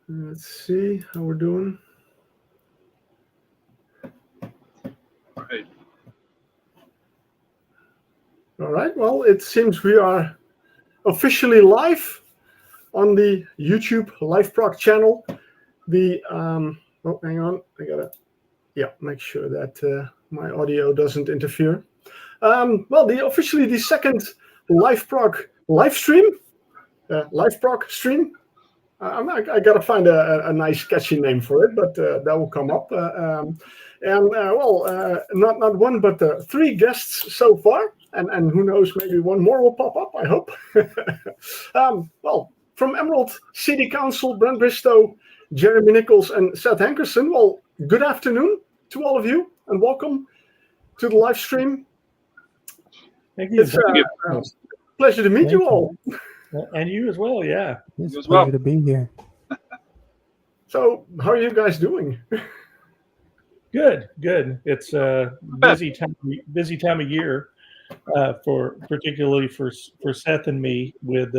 Let's see how we're doing. Right. All right. Well, it seems we are officially live on the YouTube LiveProg channel. The oh, hang on, I gotta make sure that my audio doesn't interfere. Well, officially the second LiveProg live stream, LiveProg stream. I gotta find a nice catchy name for it, but that will come up. Not one, but 3 guests so far, and who knows, maybe one more will pop up. I hope. Well, from Emerald Cty Council, Brent Bristow, Jeremy Nichols, and Seth Hankerson. Well, good afternoon to all of you, and welcome to the live stream. Thank you. It's a pleasure to meet you all. And you as well, yeah. It's a pleasure to be here. So, how are you guys doing? Good. It's a busy time of year, particularly for Seth and me. With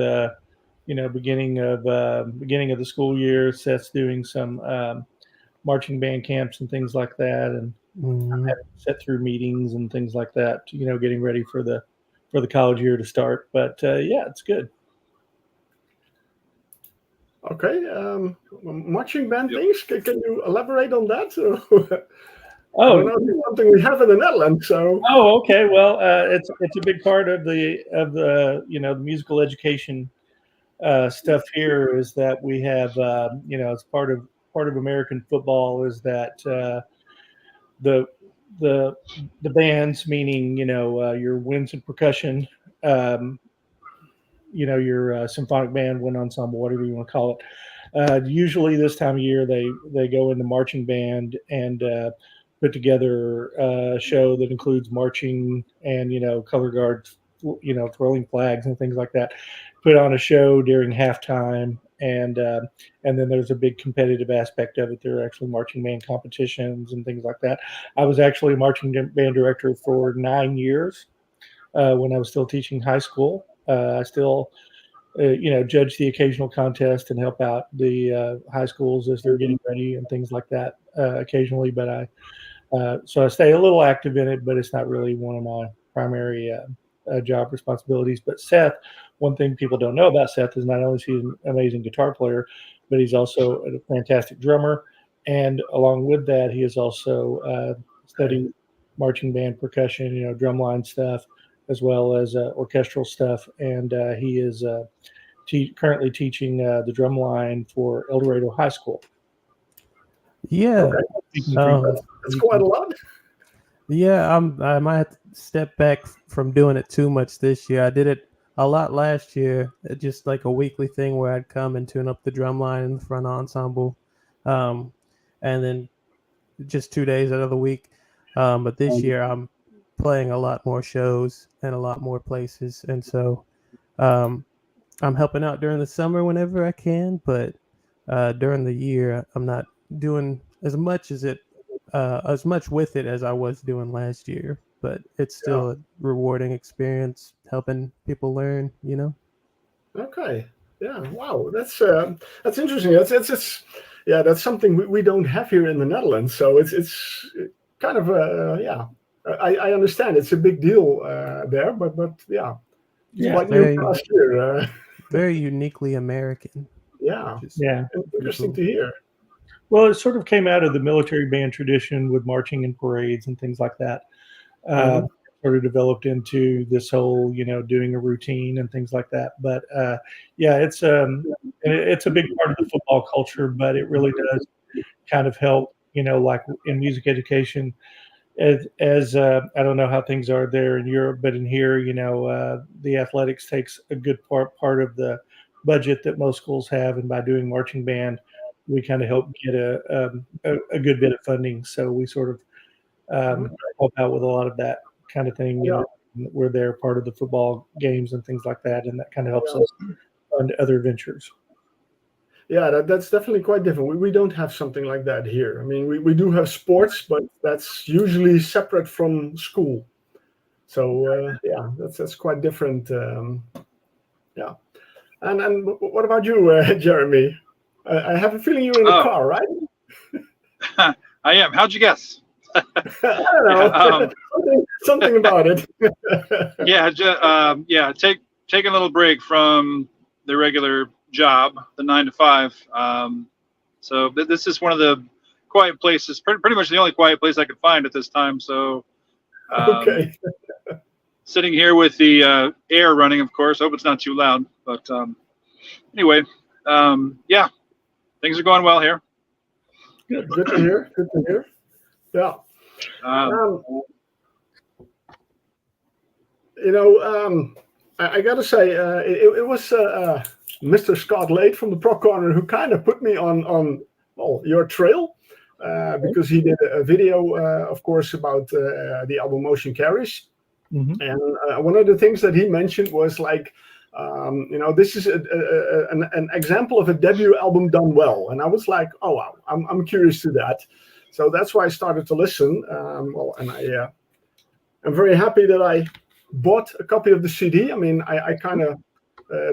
beginning of the school year, Seth's doing some marching band camps and things like that, and set through meetings and things like that. Getting ready for the college year to start. But yeah, it's good. Okay, marching band things. Can you elaborate on that? Oh, I know it's something we have in the Netherlands. So. Oh, okay. Well, it's a big part of the the musical education stuff here. Is that we have as part of American football is that the bands, meaning your winds and percussion. Your symphonic band, wind ensemble, whatever you want to call it. Usually this time of year, they go into marching band and put together a show that includes marching and, color guards, twirling flags and things like that. Put on a show during halftime. And then there's a big competitive aspect of it. There are actually marching band competitions and things like that. I was actually a marching band director for 9 years when I was still teaching high school. I still, judge the occasional contest and help out the high schools as they're getting ready and things like that occasionally. But so I stay a little active in it, but it's not really one of my primary job responsibilities. But Seth, one thing people don't know about Seth is not only is he an amazing guitar player, but he's also a fantastic drummer. And along with that, he has also studied marching band percussion, drumline stuff, as well as orchestral stuff, and he is currently teaching the drum line for El Dorado High School. Yeah, that's quite a lot. Yeah, I might have to step back from doing it too much this year. I did it a lot last year, just like a weekly thing where I'd come and tune up the drum line in the front ensemble, and then just 2 days out of the week. But this year I'm playing a lot more shows and a lot more places, and so I'm helping out during the summer whenever I can, but during the year I'm not doing as much with it as I was doing last year, but it's still a rewarding experience helping people learn, Okay. Yeah. Wow. That's interesting. That's something we don't have here in the Netherlands. So it's kind of I understand it's a big deal there, but quite new for us here. Very uniquely American. Yeah. Interesting to hear. Well, it sort of came out of the military band tradition with marching and parades and things like that. Sort of developed into this whole, doing a routine and things like that. But it's a big part of the football culture, but it really does kind of help, like in music education. As I don't know how things are there in Europe, but in here, the athletics takes a good part of the budget that most schools have, and by doing marching band, we kind of help get a good bit of funding. So we sort of help out with a lot of that kind of thing. We're there part of the football games and things like that, and that kind of helps us fund other ventures. Yeah, that's definitely quite different. We don't have something like that here. I mean, we do have sports, but that's usually separate from school. So that's quite different. And what about you, Jeremy? I have a feeling you're in the Oh. car, right? I am. How'd you guess? I don't know. Something about it. Taking a little break from the regular job, the 9 to 5. So this is one of the quiet places, pretty much the only quiet place I could find at this time. So, Okay. sitting here with the air running, of course. Hope it's not too loud. But anyway, things are going well here. Good to hear. Good to hear. Yeah. I got to say, it was Mr. Scott Lade from the Pro Corner who kind of put me on your trail because he did a video, of course, about the album Motion Carries. Mm-hmm. And one of the things that he mentioned was like, this is an example of a debut album done well. And I was like, oh, wow, I'm curious to that. So that's why I started to listen. I'm very happy that I bought a copy of the CD. I mean, I kind of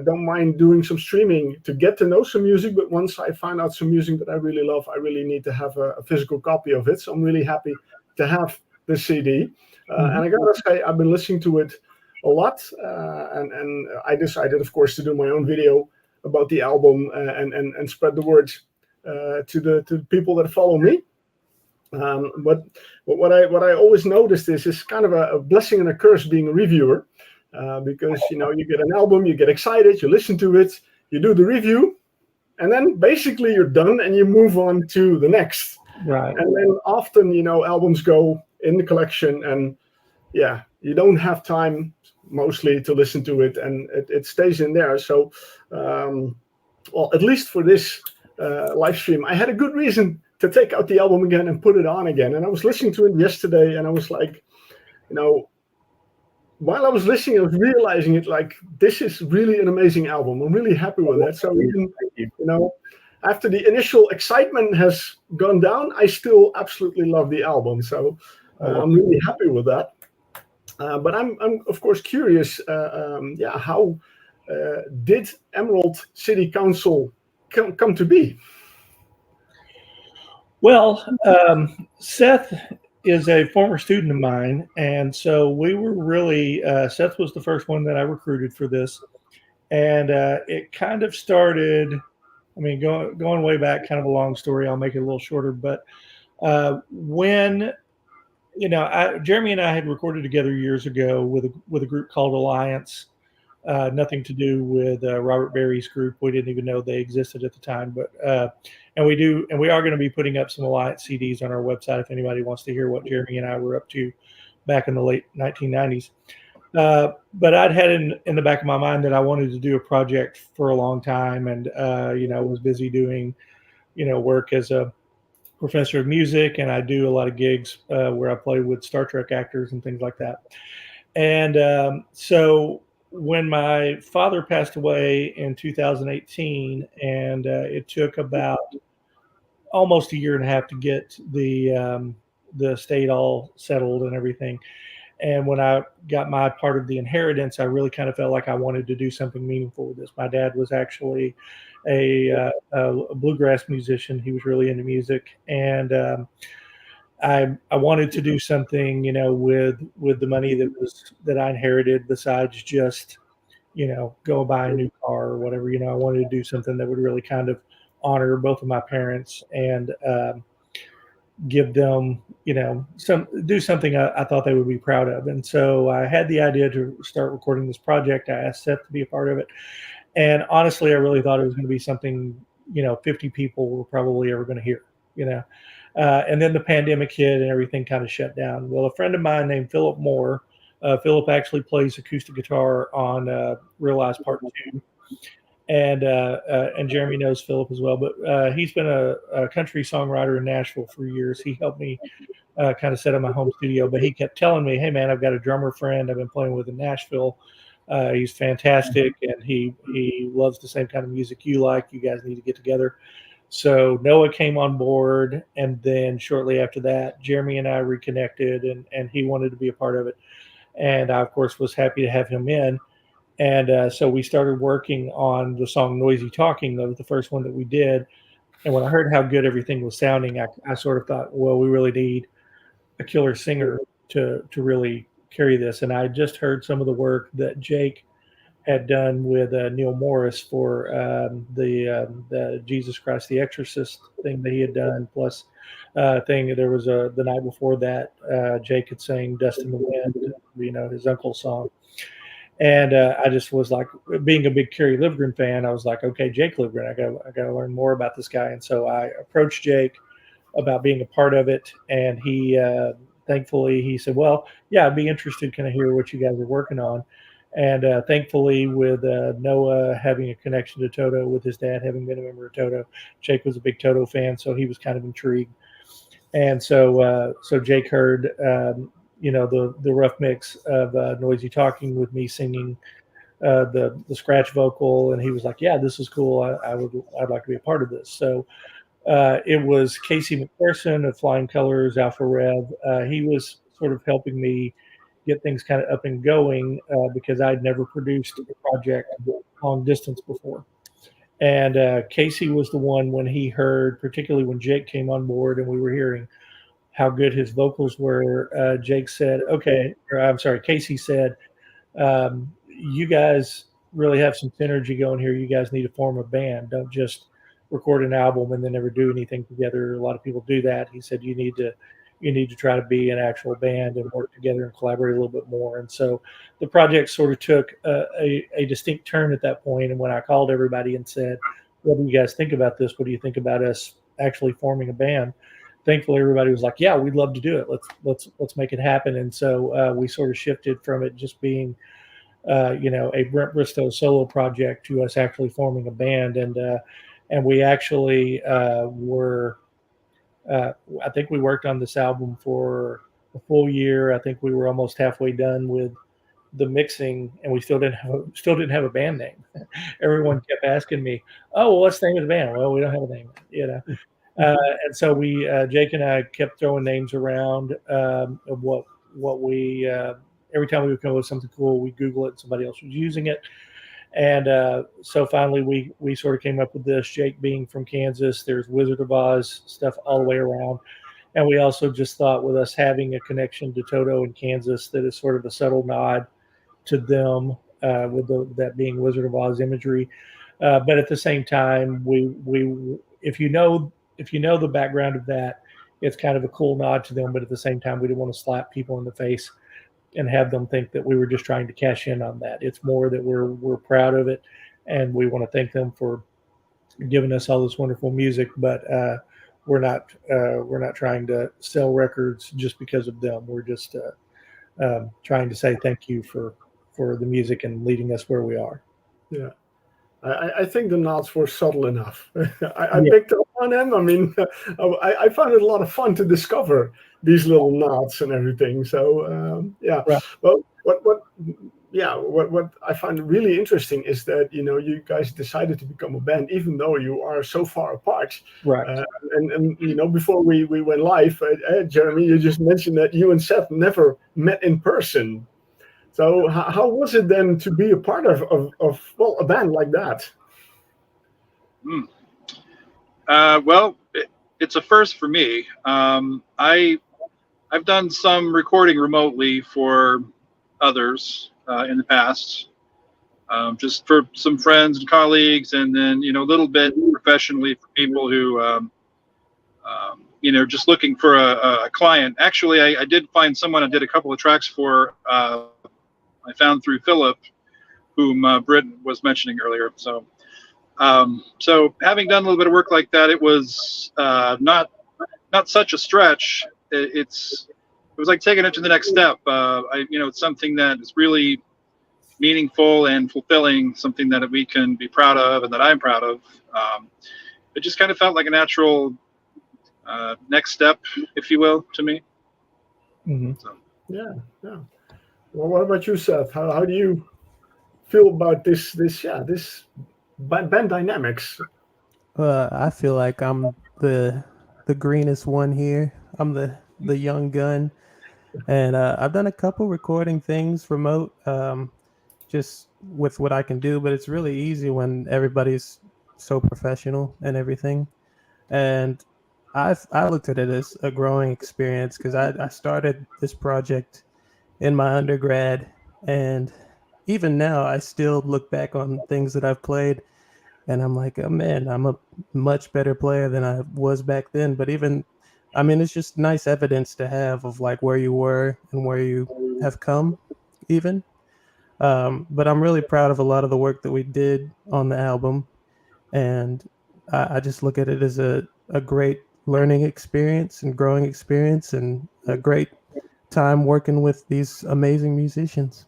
don't mind doing some streaming to get to know some music. But once I find out some music that I really love, I really need to have a physical copy of it. So I'm really happy to have the CD. And I got to say, I've been listening to it a lot. And I decided, of course, to do my own video about the album and spread the word to the people that follow me. But what I always noticed is kind of a blessing and a curse being a reviewer, because you get an album, you get excited, you listen to it, you do the review, and then basically you're done and you move on to the next. Right. And then often albums go in the collection, and you don't have time mostly to listen to it, and it stays in there. So, at least for this live stream, I had a good reason to take out the album again and put it on again. And I was listening to it yesterday, and I was like, while I was listening, I was realizing it, like, this is really an amazing album. I'm really happy with it. So even, after the initial excitement has gone down, I still absolutely love the album. So I'm really happy with that. But I'm of course curious, how did Emerald Cty Council come to be? Well, Seth is a former student of mine, and so we were really, Seth was the first one that I recruited for this, and it kind of started, I mean, going way back, kind of a long story. I'll make it a little shorter, but when, Jeremy and I had recorded together years ago with a group called Alliance. Nothing to do with Robert Berry's group. We didn't even know they existed at the time, but and we are going to be putting up some Alliance CDs on our website if anybody wants to hear what Jeremy and I were up to back in the late 1990s. But I'd had in the back of my mind that I wanted to do a project for a long time, and was busy doing work as a professor of music, and I do a lot of gigs where I play with Star Trek actors and things like that. And so when my father passed away in 2018, and it took about almost a year and a half to get the estate all settled and everything. And when I got my part of the inheritance, I really kind of felt like I wanted to do something meaningful with this. My dad was actually a bluegrass musician. He was really into music, and I wanted to do something, with the money that I inherited, besides just, go buy a new car or whatever. I wanted to do something that would really kind of honor both of my parents and give them, do something I thought they would be proud of. And so I had the idea to start recording this project. I asked Seth to be a part of it. And honestly, I really thought it was going to be something, 50 people were probably ever going to hear, and then the pandemic hit and everything kind of shut down. Well, a friend of mine named Philip Moore, Philip actually plays acoustic guitar on Realize Part 2. And Jeremy knows Philip as well, but he's been a country songwriter in Nashville for years. He helped me kind of set up my home studio, but he kept telling me, hey man, I've got a drummer friend I've been playing with in Nashville. He's fantastic, and he loves the same kind of music you like. You guys need to get together. So Noah came on board, and then shortly after that, Jeremy and I reconnected, and he wanted to be a part of it. And I, of course, was happy to have him in. And so we started working on the song Noisy Talking. That was the first one that we did. And when I heard how good everything was sounding, I sort of thought, well, we really need a killer singer to really carry this. And I just heard some of the work that Jake had done with Neil Morris for the Jesus Christ the Exorcist thing that he had done. Plus, thing there was the night before that, Jake had sang "Dust in the Wind," his uncle's song. And I just was like, being a big Kerry Livgren fan, I was like, okay, Jake Livgren, I got to learn more about this guy. And so I approached Jake about being a part of it, and he thankfully he said, well, yeah, I'd be interested, kind of hear what you guys are working on. And thankfully, with Noah having a connection to Toto, with his dad having been a member of Toto, Jake was a big Toto fan, so he was kind of intrigued. And so Jake heard the rough mix of Noisy Talking with me singing the scratch vocal, and he was like, yeah, this is cool, I'd like to be a part of this. So it was Casey McPherson of Flying Colors, Alpha Rev. He was sort of helping me get things kind of up and going because I'd never produced a project long distance before. And Casey was the one, when he heard, particularly when Jake came on board and we were hearing how good his vocals were, Casey said, you guys really have some synergy going here. You guys need to form a band. Don't just record an album and then never do anything together. A lot of people do that. He said, you need to try to be an actual band and work together and collaborate a little bit more. And so the project sort of took a distinct turn at that point. And when I called everybody and said, what do you guys think about this? What do you think about us actually forming a band? Thankfully, everybody was like, yeah, we'd love to do it. Let's make it happen. And so we sort of shifted from it just being, a Brent Bristow solo project to us actually forming a band. And we actually I think we worked on this album for a full year. I think we were almost halfway done with the mixing, and we still didn't have a band name. Everyone kept asking me, "Oh, well, what's the name of the band?" Well, we don't have a name, and so Jake and I kept throwing names around of what we. Every time we would come up with something cool, we Google it. And somebody else was using it. And so finally we sort of came up with this. Jake being from Kansas, there's Wizard of Oz stuff all the way around. And we also just thought, with us having a connection to Toto in Kansas, that is sort of a subtle nod to them, with that being Wizard of Oz imagery. But at the same time, we if you know the background of that, it's kind of a cool nod to them. But at the same time, we didn't want to slap people in the face and have them think that we were just trying to cash in on that. It's more that we're proud of it, and we want to thank them for giving us all this wonderful music. But we're not trying to sell records just because of them. We're just trying to say thank you for the music and leading us where we are. Yeah. I think the nods were subtle enough. I picked up on them. I mean, I found it a lot of fun to discover these little nods and everything. So yeah. Right. Well, what I find really interesting is that you guys decided to become a band even though you are so far apart. Right. And before we went live, Jeremy, you just mentioned that you and Seth never met in person. So how was it then to be a part of a band like that? Well, it's a first for me. I've done some recording remotely for others in the past, just for some friends and colleagues, and then a little bit professionally for people who just looking for a client. Actually, I did find someone I did a couple of tracks for. I found through Philip, whom Britt was mentioning earlier. So having done a little bit of work like that, it was not such a stretch. It was like taking it to the next step. It's something that is really meaningful and fulfilling, something that we can be proud of and that I'm proud of. It just kind of felt like a natural next step, if you will, to me. Mm-hmm. So. Yeah. Well, what about you, Seth? How do you feel about this band dynamics? I feel like I'm the greenest one here. I'm the young gun, and I've done a couple recording things remote. just with what I can do, but it's really easy when everybody's so professional and everything. And I looked at it as a growing experience because I started this project in my undergrad, and even now I still look back on things that I've played and I'm like, oh man, I'm a much better player than I was back then. But even, I mean, it's just nice evidence to have of like where you were and where you have come, even. But I'm really proud of a lot of the work that we did on the album, and I just look at it as a great learning experience and growing experience and a great time working with these amazing musicians.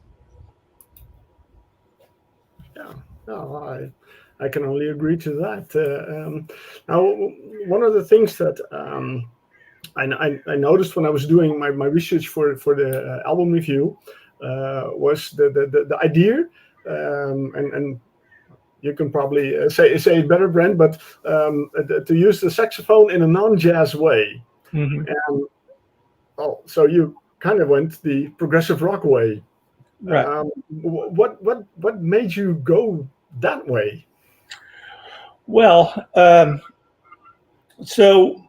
Yeah, no, I can only agree to that. Now, one of the things that I noticed when I was doing my research for the album review was the idea, and you can probably say it better, Brent, but to use the saxophone in a non-jazz way. Mhm. And so you kind of went the progressive rock way. Right. What made you go that way? Well, so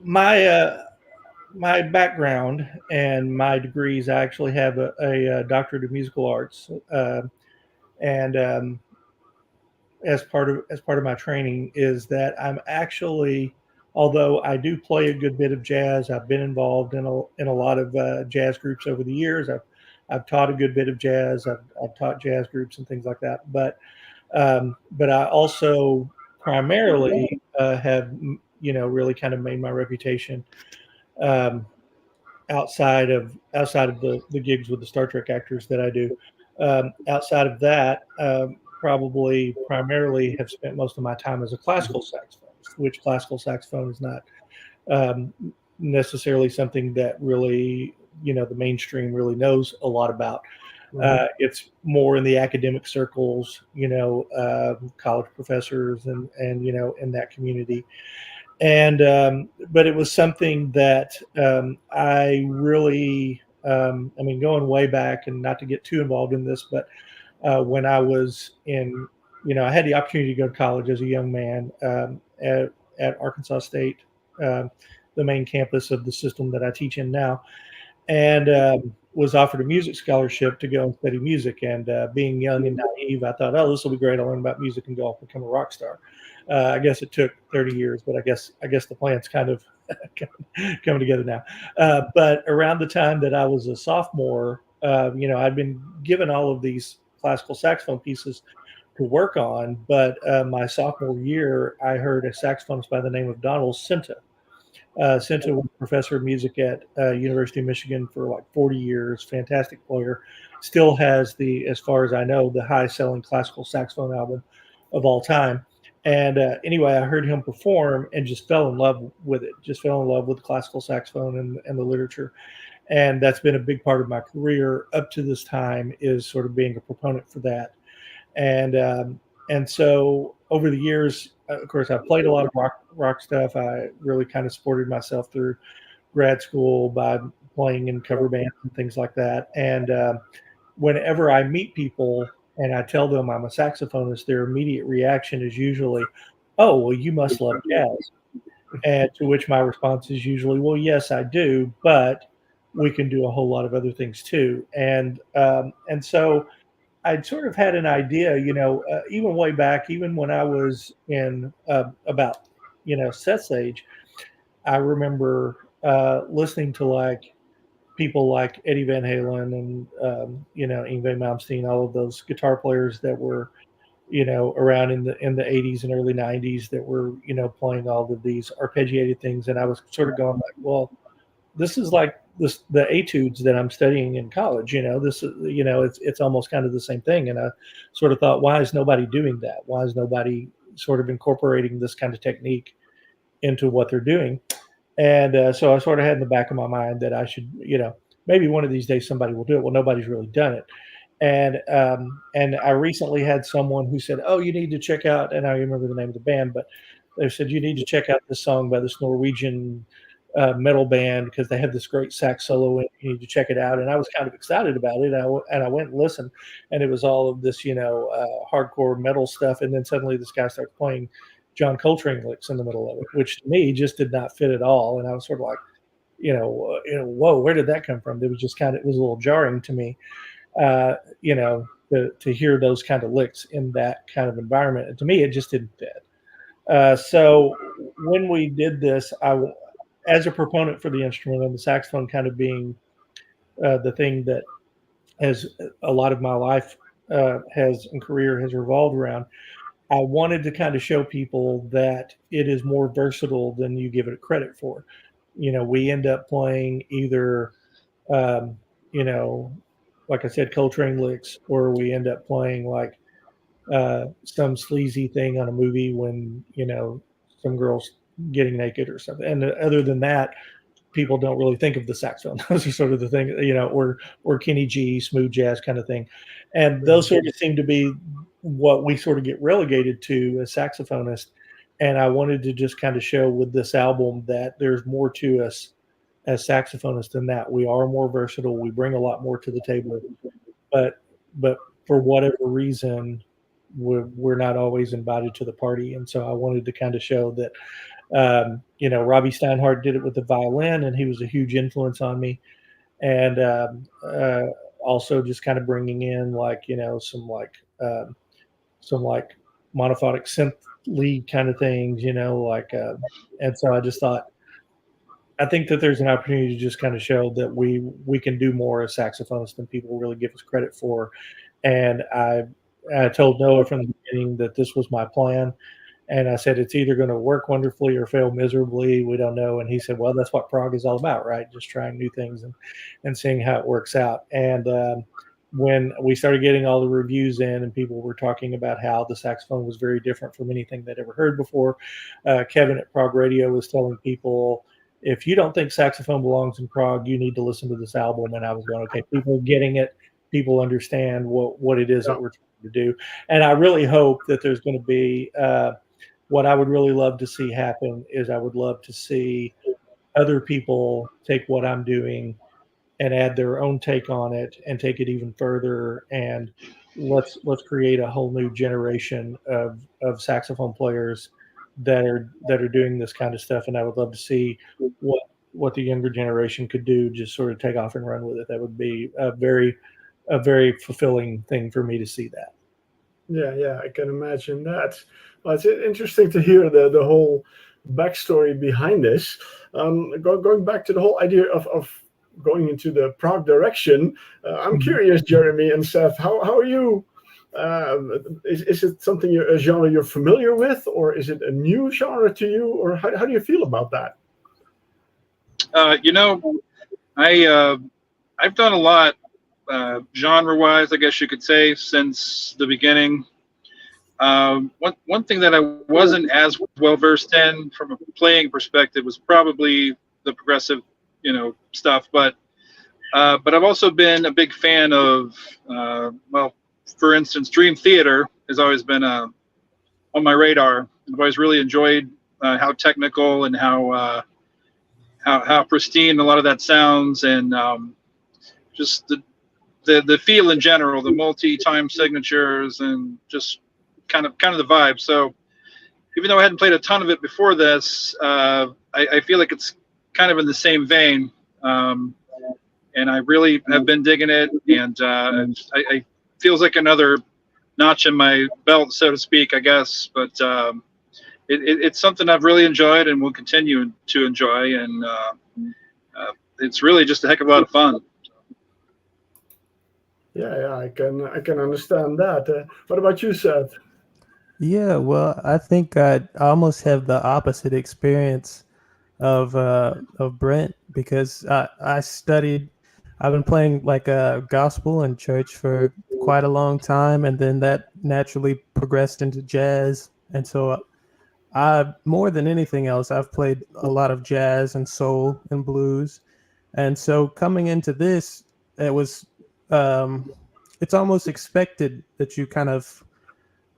my background and my degrees, I actually have a doctorate of musical arts, and as part of my training is that I'm actually, although I do play a good bit of jazz, I've been involved in a lot of jazz groups over the years. I've taught a good bit of jazz. I've taught jazz groups and things like that. But I also primarily have really kind of made my reputation um, outside of the gigs with the Star Trek actors that I do. Outside of that, probably primarily have spent most of my time as a classical saxophonist, which classical saxophone is not um, necessarily something that really the mainstream really knows a lot about. It's more in the academic circles, college professors and in that community. And but it was something that I really, I mean, going way back, and not to get too involved in this, but when I was in, I had the opportunity to go to college as a young man at Arkansas State, the main campus of the system that I teach in now, and was offered a music scholarship to go and study music. And being young and naive, I thought, oh, this will be great. I'll learn about music and go off and become a rock star. I guess it took 30 years, but I guess the plan's kind of coming together now. But around the time that I was a sophomore, I'd been given all of these classical saxophone pieces to work on. But my sophomore year, I heard a saxophonist by the name of Donald Sinta. Sinta was a professor of music at University of Michigan for like 40 years. Fantastic player. Still has as far as I know, the high-selling classical saxophone album of all time. And anyway, I heard him perform and just fell in love with it. Just fell in love with classical saxophone and the literature. And that's been a big part of my career up to this time, is sort of being a proponent for that. And so over the years, of course, I played a lot of rock stuff. I really kind of supported myself through grad school by playing in cover bands and things like that. And whenever I meet people and I tell them I'm a saxophonist, their immediate reaction is usually, "Oh, well, you must love jazz." And to which my response is usually, "Well, yes, I do, but we can do a whole lot of other things too." And so I'd sort of had an idea, even way back, even when I was in about, Seth's age. I remember listening to like people like Eddie Van Halen and Yngwie Malmsteen, all of those guitar players that were around in the 80s and early 90s that were playing all of these arpeggiated things, and I was sort of going like, well, this is like the etudes that I'm studying in college. This is it's almost kind of the same thing, and I sort of thought, why is nobody doing that? Why is nobody sort of incorporating this kind of technique into what they're doing? And so I sort of had in the back of my mind that I should, maybe one of these days somebody will do it. Well, nobody's really done it. And I recently had someone who said, "Oh, you need to check out," and I remember the name of the band, but they said, "You need to check out this song by this Norwegian metal band because they had this great sax solo, and you need to check it out. And I was kind of excited about it. And I went and listened, and it was all of this, hardcore metal stuff. And then suddenly this guy starts playing John Coltrane licks in the middle of it, which to me just did not fit at all. And I was sort of like, whoa, where did that come from? It was just it was a little jarring to me, to hear those kind of licks in that kind of environment. And to me, it just didn't fit. So when we did this, as a proponent for the instrument and the saxophone kind of being the thing that as a lot of my life and career has revolved around, I wanted to kind of show people that it is more versatile than you give it credit for. We end up playing either, like I said, Coltrane licks, or we end up playing like some sleazy thing on a movie when, some girls getting naked or something. And other than that, people don't really think of the saxophone. Those are sort of the thing, or Kenny G, smooth jazz kind of thing. And those sort of seem to be what we sort of get relegated to as saxophonists. And I wanted to just kind of show with this album that there's more to us as saxophonists than that. We are more versatile. We bring a lot more to the table, but for whatever reason, we're not always invited to the party. And so I wanted to kind of show that, Robbie Steinhardt did it with the violin, and he was a huge influence on me. And also just kind of bringing in some monophonic synth lead kind of things, and so I just thought, I think that there's an opportunity to just kind of show that we can do more as saxophonists than people really give us credit for. And I told Noah from the beginning that this was my plan. And I said, it's either going to work wonderfully or fail miserably. We don't know. And he said, well, that's what prog is all about, right? Just trying new things and seeing how it works out. And when we started getting all the reviews in and people were talking about how the saxophone was very different from anything they'd ever heard before, Kevin at Prog Radio was telling people, if you don't think saxophone belongs in prog, you need to listen to this album. And I was going, okay, people are getting it. People understand what it is that we're trying to do. And I really hope that there's going to be what I would really love to see happen is I would love to see other people take what I'm doing and add their own take on it and take it even further. And let's create a whole new generation of saxophone players that are doing this kind of stuff. And I would love to see what the younger generation could do, just sort of take off and run with it. That would be a very fulfilling thing for me to see that. Yeah, I can imagine that. Well, it's interesting to hear the whole backstory behind this. Going back to the whole idea of going into the prog direction, I'm curious, Jeremy and Seth, how are you? Is it something a genre you're familiar with, or is it a new genre to you, or how do you feel about that? I've done a lot genre-wise, I guess you could say, since the beginning. One thing that I wasn't as well versed in from a playing perspective was probably the progressive, stuff. But I've also been a big fan of, for instance, Dream Theater has always been on my radar. I've always really enjoyed how technical and how pristine a lot of that sounds, and just the feel in general, the multi-time signatures, and just kind of the vibe. So even though I hadn't played a ton of it before this, I feel like it's kind of in the same vein, and I really have been digging it, and I feels like another notch in my belt, so to speak, I guess. But it's something I've really enjoyed and will continue to enjoy, and it's really just a heck of a lot of fun. Yeah, I can understand that. What about you, Seth? Yeah, well, I think I almost have the opposite experience of Brent, because I've been playing like gospel in church for quite a long time, and then that naturally progressed into jazz. And so more than anything else, I've played a lot of jazz and soul and blues. And so coming into this, it was it's almost expected that you kind of,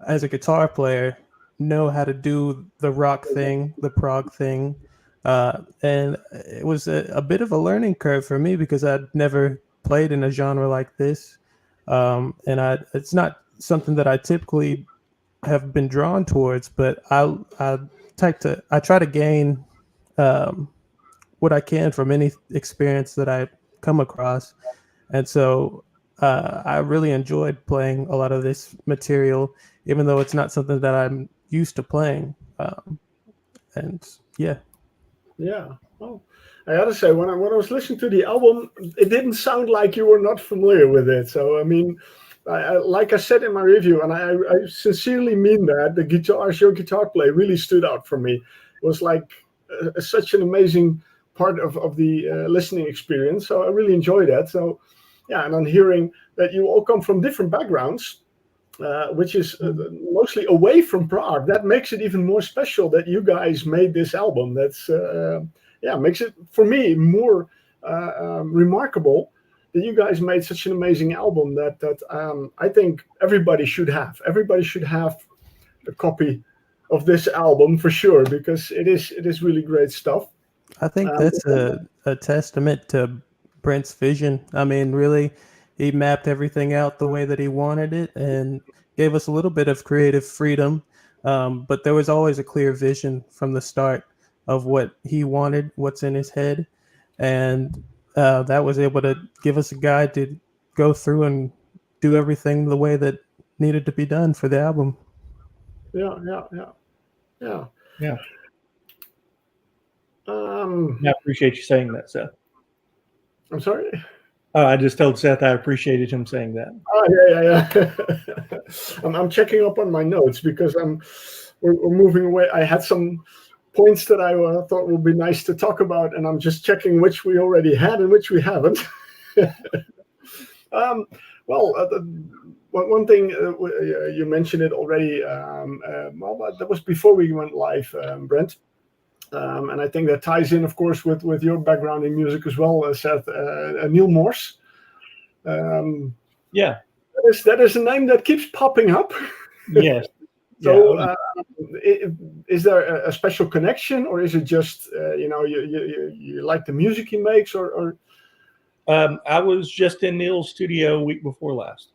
as a guitar player, know how to do the rock thing, the prog thing, And it was a bit of a learning curve for me because I'd never played in a genre like this. It's not something that I typically have been drawn towards, but I try to gain what I can from any experience that I come across. And so I really enjoyed playing a lot of this material, even though it's not something that I'm used to playing. And yeah. Yeah. Well, I gotta say, when I was listening to the album, it didn't sound like you were not familiar with it. So I mean, like I said in my review, and I sincerely mean that, your guitar play really stood out for me. It was like such an amazing part of the listening experience. So I really enjoyed that. So yeah, and I'm hearing that you all come from different backgrounds, which is mostly away from Prague. That makes it even more special that you guys made this album. That's makes it for me more remarkable that you guys made such an amazing album that I think everybody should have. Everybody should have a copy of this album for sure, because it is really great stuff. I think that's a testament to Brent's vision. I mean, really, he mapped everything out the way that he wanted it and gave us a little bit of creative freedom. But there was always a clear vision from the start of what he wanted, what's in his head. And that was able to give us a guide to go through and do everything the way that needed to be done for the album. Yeah. I appreciate you saying that, Seth. I'm sorry. I just told Seth I appreciated him saying that. Oh yeah. I'm checking up on my notes because we're moving away. I had some points that I thought would be nice to talk about, and I'm just checking which we already had and which we haven't. One thing you mentioned it already. That was before we went live, Brent. And I think that ties in, of course, with your background in music as well, Seth. Neil Morse. Yeah. That is a name that keeps popping up. Yes. So, is there a special connection, or is it just you like the music he makes, or? I was just in Neil's studio week before last.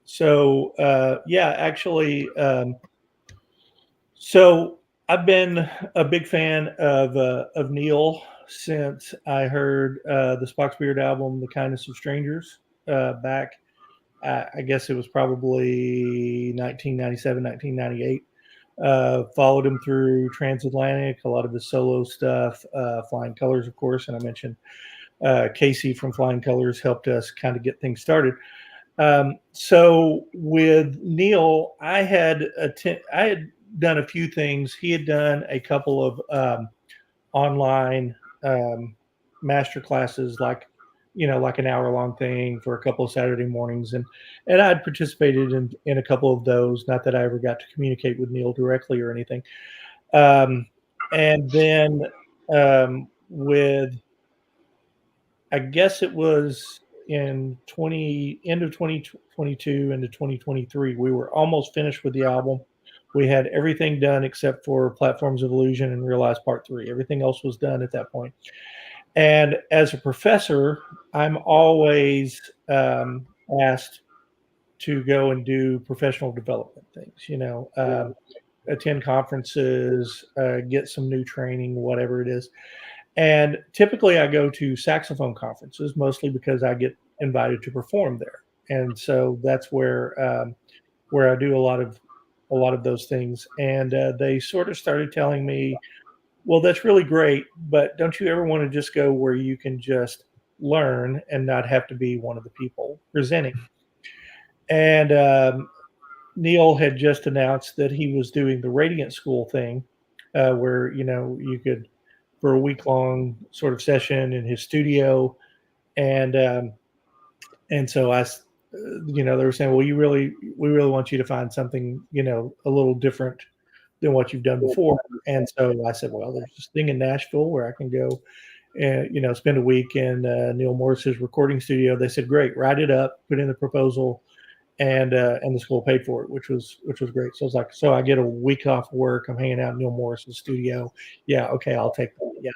So I've been a big fan of Neil since I heard the Spock's album, The Kindness of Strangers, back. I guess it was probably 1997, 1998. Followed him through Transatlantic, a lot of his solo stuff, Flying Colors, of course, and I mentioned Casey from Flying Colors helped us kind of get things started. So with Neil, I had done a few things. He had done a couple of online master classes, like an hour-long thing for a couple of Saturday mornings, and I'd participated in a couple of those. Not that I ever got to communicate with Neil directly or anything. And then with, I guess it was end of 2022 into 2023, we were almost finished with the album. We had everything done except for Platforms of Illusion and Realize Part 3. Everything else was done at that point. And as a professor, I'm always asked to go and do professional development things, attend conferences, get some new training, whatever it is. And typically I go to saxophone conferences, mostly because I get invited to perform there. And so that's where I do a lot of those things. And they sort of started telling me, well, that's really great, but don't you ever want to just go where you can just learn and not have to be one of the people presenting? And Neil had just announced that he was doing the Radiant School thing, where you could, for a week-long sort of session in his studio, and so they were saying, well, we really want you to find something a little different than what you've done before. And so I said, well, there's this thing in Nashville where I can go and spend a week in Neil Morse's recording studio. They said, great, write it up, put in the proposal, the school paid for it, which was great. So I was like, so I get a week off work. I'm hanging out in Neil Morris's studio. Yeah, okay, I'll take that. Yeah,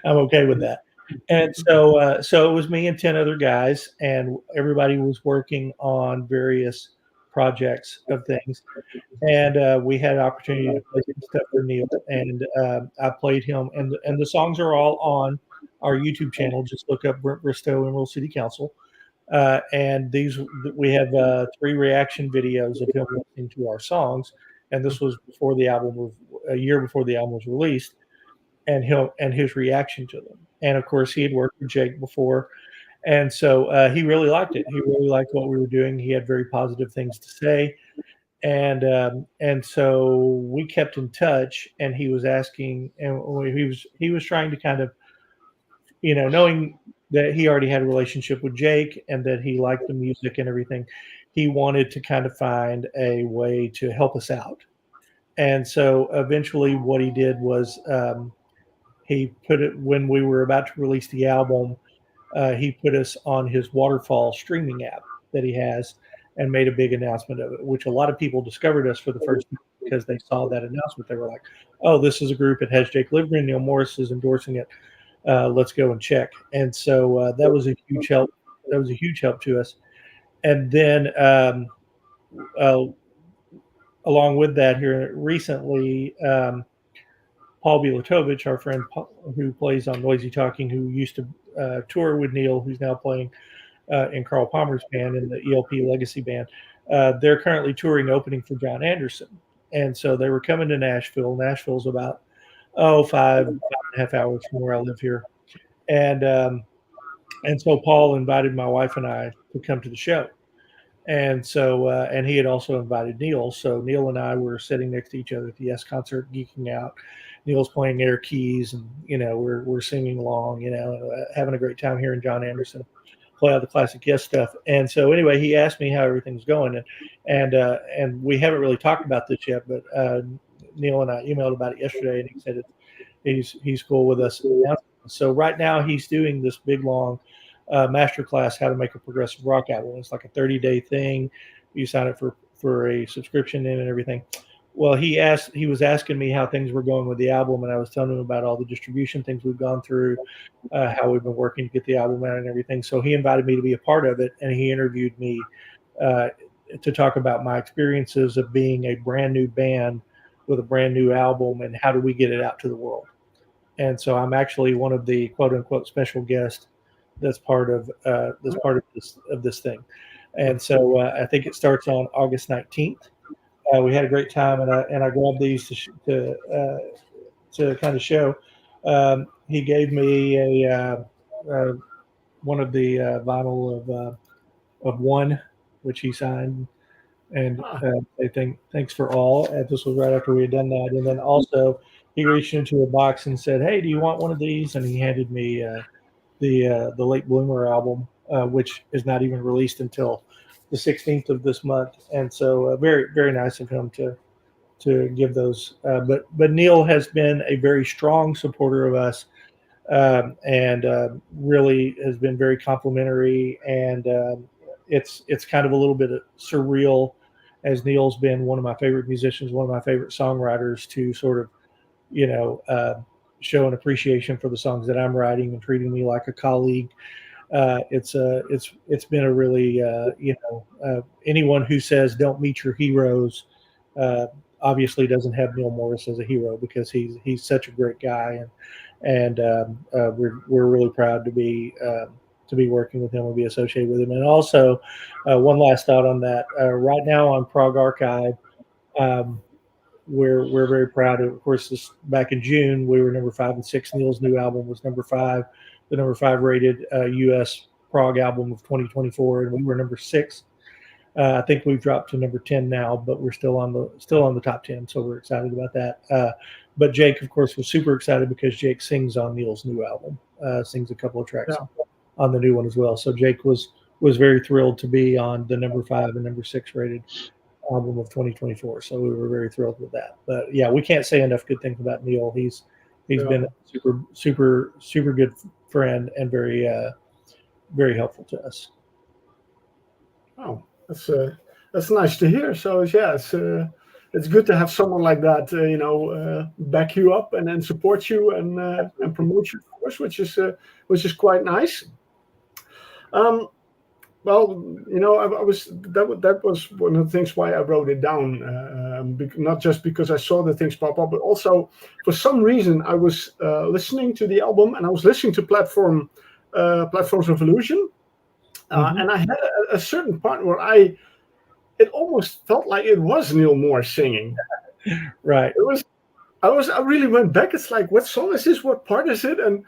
I'm okay with that. And so it was me and 10 other guys, and everybody was working on various projects of things. And we had an opportunity to play some stuff for Neil, and I played him. And the songs are all on our YouTube channel. Just look up Brent Bristow, Emerald Cty Council. And we have 3 reaction videos of him listening to our songs, and this was a year before the album was released, and his reaction to them. And of course, he had worked with Jake before, and so he really liked it. He really liked what we were doing. He had very positive things to say, and so we kept in touch. And he was asking, and he was trying to kind of, knowing that he already had a relationship with Jake and that he liked the music and everything, he wanted to kind of find a way to help us out. And so eventually what he did was he put it, when we were about to release the album, he put us on his Waterfall streaming app that he has and made a big announcement of it, which a lot of people discovered us for the first time because they saw that announcement. They were like, oh, this is a group. It has Jake Livgren. Neil Morris is endorsing it. Let's go and check. And so that was a huge help. That was a huge help to us. And then along with that, here recently, Paul Bilatovich, our friend who plays on Noisy Talking, who used to tour with Neil, who's now playing in Carl Palmer's band, in the ELP Legacy band, they're currently touring opening for John Anderson. And so they were coming to Nashville. Nashville's about 5.5 hours from where I live here. And so Paul invited my wife and I to come to the show. And so, and he had also invited Neil. So Neil and I were sitting next to each other at the Yes concert, geeking out. Neil's playing air keys, and we're singing along, having a great time hearing John Anderson play all the classic Yes stuff. And so anyway, he asked me how everything's going, and we haven't really talked about this yet, but Neil and I emailed about it yesterday, and he said he's cool with us. So right now he's doing this big long masterclass, how to make a progressive rock album. It's like a 30-day thing. You sign up for a subscription in and everything. Well, he was asking me how things were going with the album, and I was telling him about all the distribution things we've gone through, how we've been working to get the album out and everything. So he invited me to be a part of it, and he interviewed me to talk about my experiences of being a brand new band with a brand new album, and how do we get it out to the world. And so I'm actually one of the quote unquote special guests that's part of this thing. And so I think it starts on August 19th. We had a great time, and I grabbed these to kind of show. He gave me a one of the vinyl of One, which he signed, and I think thanks for all. And this was right after we had done that, and then also he reached into a box and said, "Hey, do you want one of these?" And he handed me the Late Bloomer album, which is not even released until the 16th of this month. And so very, very nice of him to give those. But Neil has been a very strong supporter of us, and really has been very complimentary. And it's kind of a little bit surreal, as Neil's been one of my favorite musicians, one of my favorite songwriters, to sort of, show an appreciation for the songs that I'm writing and treating me like a colleague. It's been a really, anyone who says don't meet your heroes obviously doesn't have Neil Morris as a hero, because he's such a great guy, and we're really proud to be working with him and be associated with him. And also, one last thought on that. Right now on Prog Archive, we're very proud of course, this back in June we were number 5 and 6. Neil's new album was number 5, the number 5 rated US prog album of 2024, and we were number 6. I think we've dropped to number 10 now, but we're still on the top 10, so we're excited about that. But Jake, of course, was super excited because Jake sings on Neil's new album, sings a couple of tracks on the new one as well. So Jake was very thrilled to be on the number 5 and number 6 rated album of 2024. So we were very thrilled with that. But yeah, we can't say enough good things about Neil. He's been a super good friend, and very very helpful to us. Oh, That's nice to hear. So yeah, it's good to have someone like that, back you up and then support you and promote you, of course, which is quite nice. Um, well, that was one of the things why I wrote it down. Not just because I saw the things pop up, but also for some reason I was listening to the album and I was listening to Platforms of Illusion, and I had a certain part where it almost felt like it was Neil Moore singing. Right. I really went back. It's like, what song is this? What part is it? And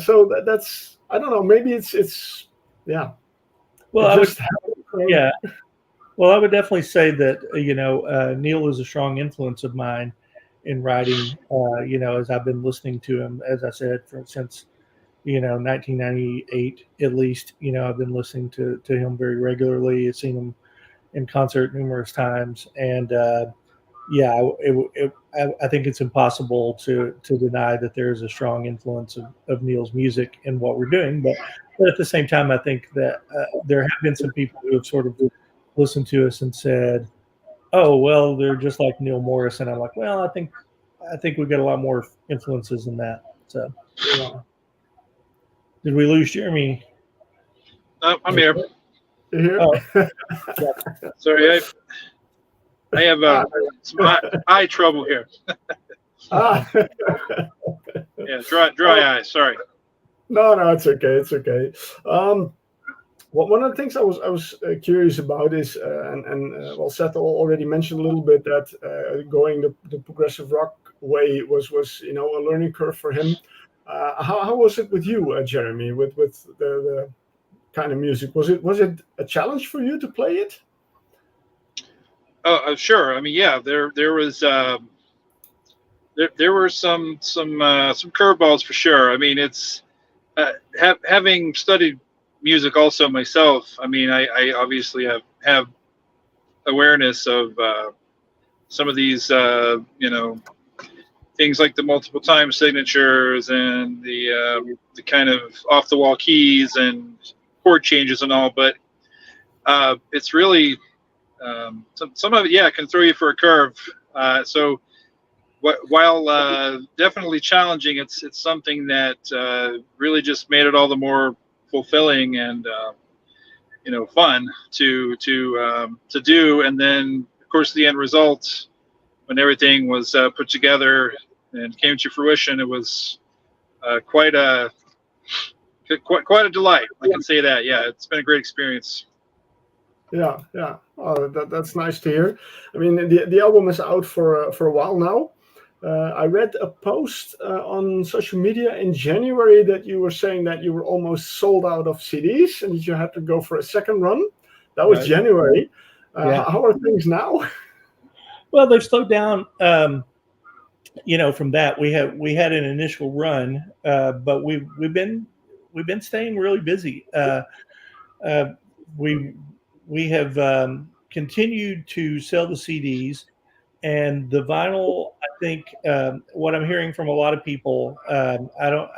so that's, I don't know. Maybe it's yeah. Well, yeah. Well, I would definitely say that Neil is a strong influence of mine in writing. As I've been listening to him, as I said, since 1998 at least. I've been listening to him very regularly. I've seen him in concert numerous times, and I think it's impossible to deny that there is a strong influence of Neil's music in what we're doing. But at the same time, I think that there have been some people who have sort of listened to us and said, "Oh, well, they're just like Neil Morris," and I'm like, "Well, I think we've got a lot more influences than that." So, did we lose Jeremy? I'm here. Here? Oh. Sorry, I have some eye trouble here. Yeah, dry eyes. Sorry. No, it's okay. It's okay. Well, one of the things I was curious about is, well, Seth already mentioned a little bit that going the progressive rock way was a learning curve for him. How was it with you, Jeremy, with the kind of music? Was it a challenge for you to play it? Oh, sure. I mean, yeah, there was there were some curveballs for sure. I mean, it's having studied music also myself. I mean, I obviously have awareness of some of these things like the multiple time signatures and the kind of off the wall keys and chord changes and all, but it's really some of it can throw you for a curve. So while definitely challenging, it's something that really just made it all the more fulfilling and fun to do. And then of course the end result, when everything was put together and came to fruition, it was quite a delight. I can say that. Yeah, it's been a great experience. Yeah. Oh, that's nice to hear. I mean, the album is out for a while now. I read a post on social media in January that you were saying that you were almost sold out of CDs and that you had to go for a second run. That was January. How are things now? Well, they've slowed down. From that, we had an initial run, but we've been staying really busy. We have continued to sell the CDs and the vinyl. I think what I'm hearing from a lot of people, I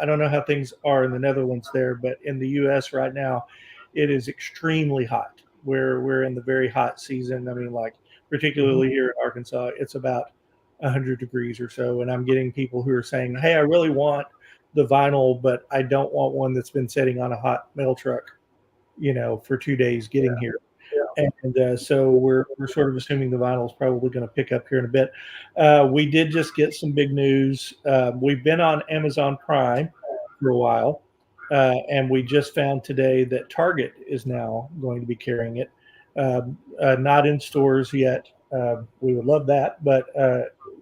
don't know how things are in the Netherlands there, but in the U.S. right now, it is extremely hot. We're in the very hot season. I mean, like particularly here in Arkansas, it's about 100 degrees or so, and I'm getting people who are saying, "Hey, I really want the vinyl, but I don't want one that's been sitting on a hot mail truck, for 2 days getting here." And so we're sort of assuming the vinyl is probably going to pick up here in a bit. We did just get some big news. We've been on Amazon Prime for a while, and we just found today that Target is now going to be carrying it. Not in stores yet. We would love that, but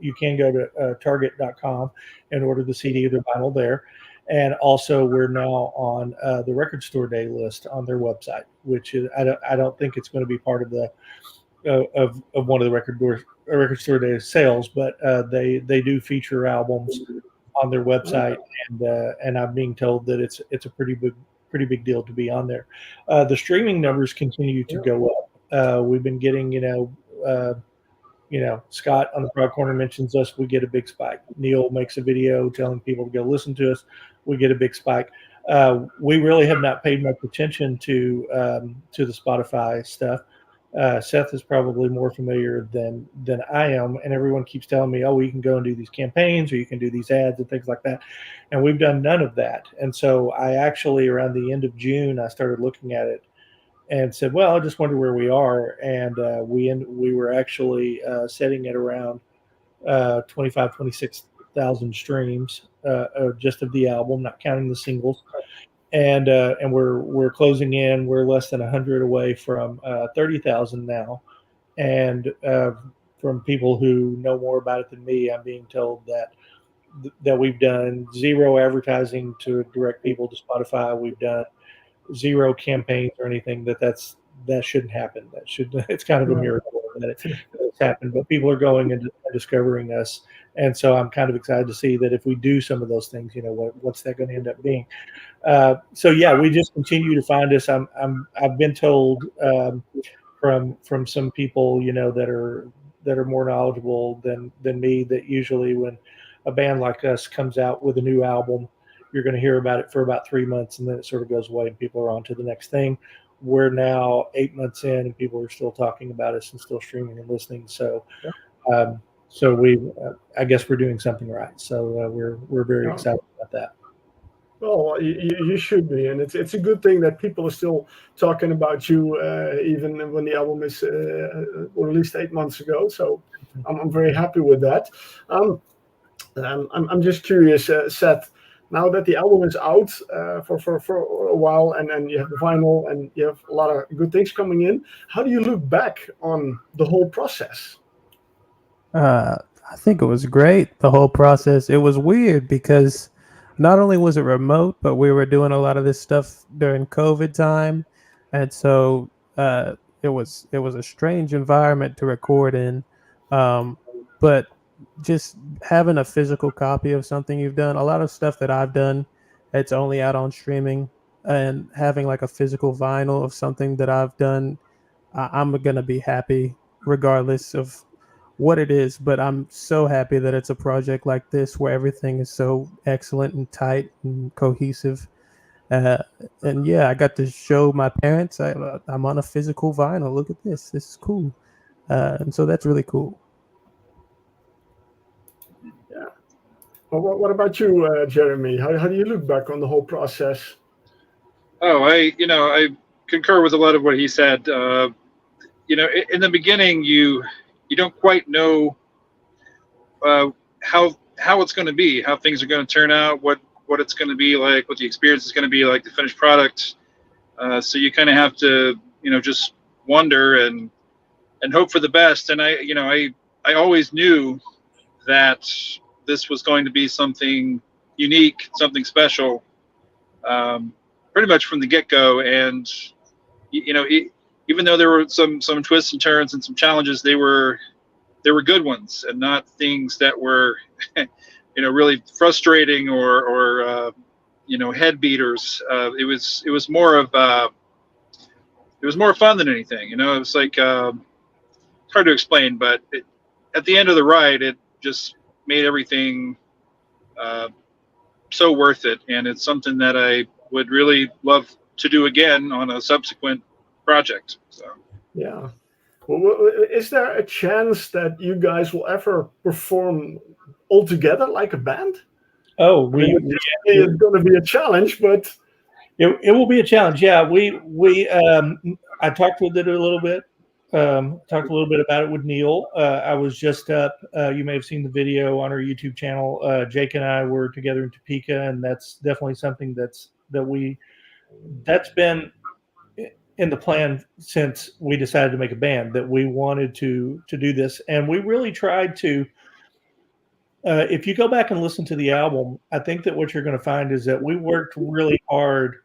you can go to target.com and order the CD or the vinyl there. And also, we're now on the Record Store Day list on their website, which is I don't think it's going to be part of the of one of the Record Store Day sales, but they do feature albums on their website, and I'm being told that it's a pretty big deal to be on there. The streaming numbers continue to go up. We've been getting Scott on the Prog Corner mentions us, we get a big spike. Neil makes a video telling people to go listen to us, we get a big spike. We really have not paid much attention to the Spotify stuff. Seth is probably more familiar than I am, and everyone keeps telling me, "Oh, you can go and do these campaigns, or you can do these ads and things like that," and we've done none of that. And so I actually, around the end of June, I started looking at it and said, "Well, I just wonder where we are," and we were actually setting it around 26,000 streams just of the album, not counting the singles. And we're closing in. We're less than 100 away from 30,000 now. And from people who know more about it than me, I'm being told that we've done zero advertising to direct people to Spotify. We've done zero campaigns or anything. That shouldn't happen. It's kind of a miracle that it's happened. But people are going and discovering us, and so I'm kind of excited to see that if we do some of those things, what's that going to end up being? So yeah, we just continue to find us. I've been told from some people, that are more knowledgeable than me, that usually when a band like us comes out with a new album, you're going to hear about it for about 3 months, and then it sort of goes away and people are on to the next thing. We're now 8 months in and people are still talking about us and still streaming and listening. So, I guess we're doing something right. So we're very excited about that. Well, you should be, and it's a good thing that people are still talking about you, even when the album is released 8 months ago. So I'm very happy with that. I'm just curious, Seth. Now that the album is out for a while, and you have the vinyl, and you have a lot of good things coming in, how do you look back on the whole process? I think it was great, the whole process. It was weird because not only was it remote, but we were doing a lot of this stuff during COVID time. And so it was a strange environment to record in. But just having a physical copy of something you've done, a lot of stuff that I've done, it's only out on streaming, and having like a physical vinyl of something that I've done, I'm going to be happy regardless of what it is. But I'm so happy that it's a project like this where everything is so excellent and tight and cohesive. And yeah, I got to show my parents I'm on a physical vinyl. Look at this. This is cool. And so that's really cool. Yeah. Well, what about you, Jeremy? How do you look back on the whole process? Oh, I concur with a lot of what he said. In the beginning, you don't quite know how it's going to be, how things are going to turn out, what it's going to be like, what the experience is going to be like, the finished product. So you kind of have to, just wonder and hope for the best. And I always knew that this was going to be something unique, something special, pretty much from the get-go. And even though there were some twists and turns and some challenges, they were good ones, and not things that were really frustrating or head beaters. It was more of it was more fun than anything. It was like it's hard to explain, but at the end of the ride, it just made everything so worth it, and it's something that I would really love to do again on a subsequent project. So yeah. Well, is there a chance that you guys will ever perform all together like a band? Oh, it's going to be a challenge, but it will be a challenge. Yeah, I talked with it a little bit. Talked a little bit about it with Neil. I was just up. You may have seen the video on our YouTube channel. Jake and I were together in Topeka, and that's definitely something that's been in the plan since we decided to make a band, that we wanted to do this. And we really tried to, if you go back and listen to the album, I think that what you're going to find is that we worked really hard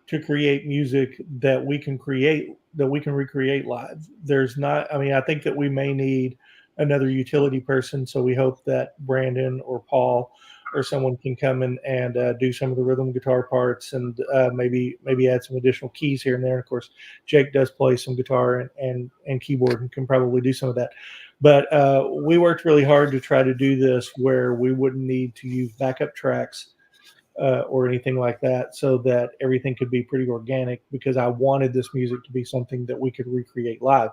to create music that we can recreate live. I think that we may need another utility person. So we hope that Brandon or Paul or someone can come in and do some of the rhythm guitar parts, and maybe add some additional keys here and there. And of course, Jake does play some guitar and keyboard and can probably do some of that. But we worked really hard to try to do this where we wouldn't need to use backup tracks or anything like that, so that everything could be pretty organic, because I wanted this music to be something that we could recreate live.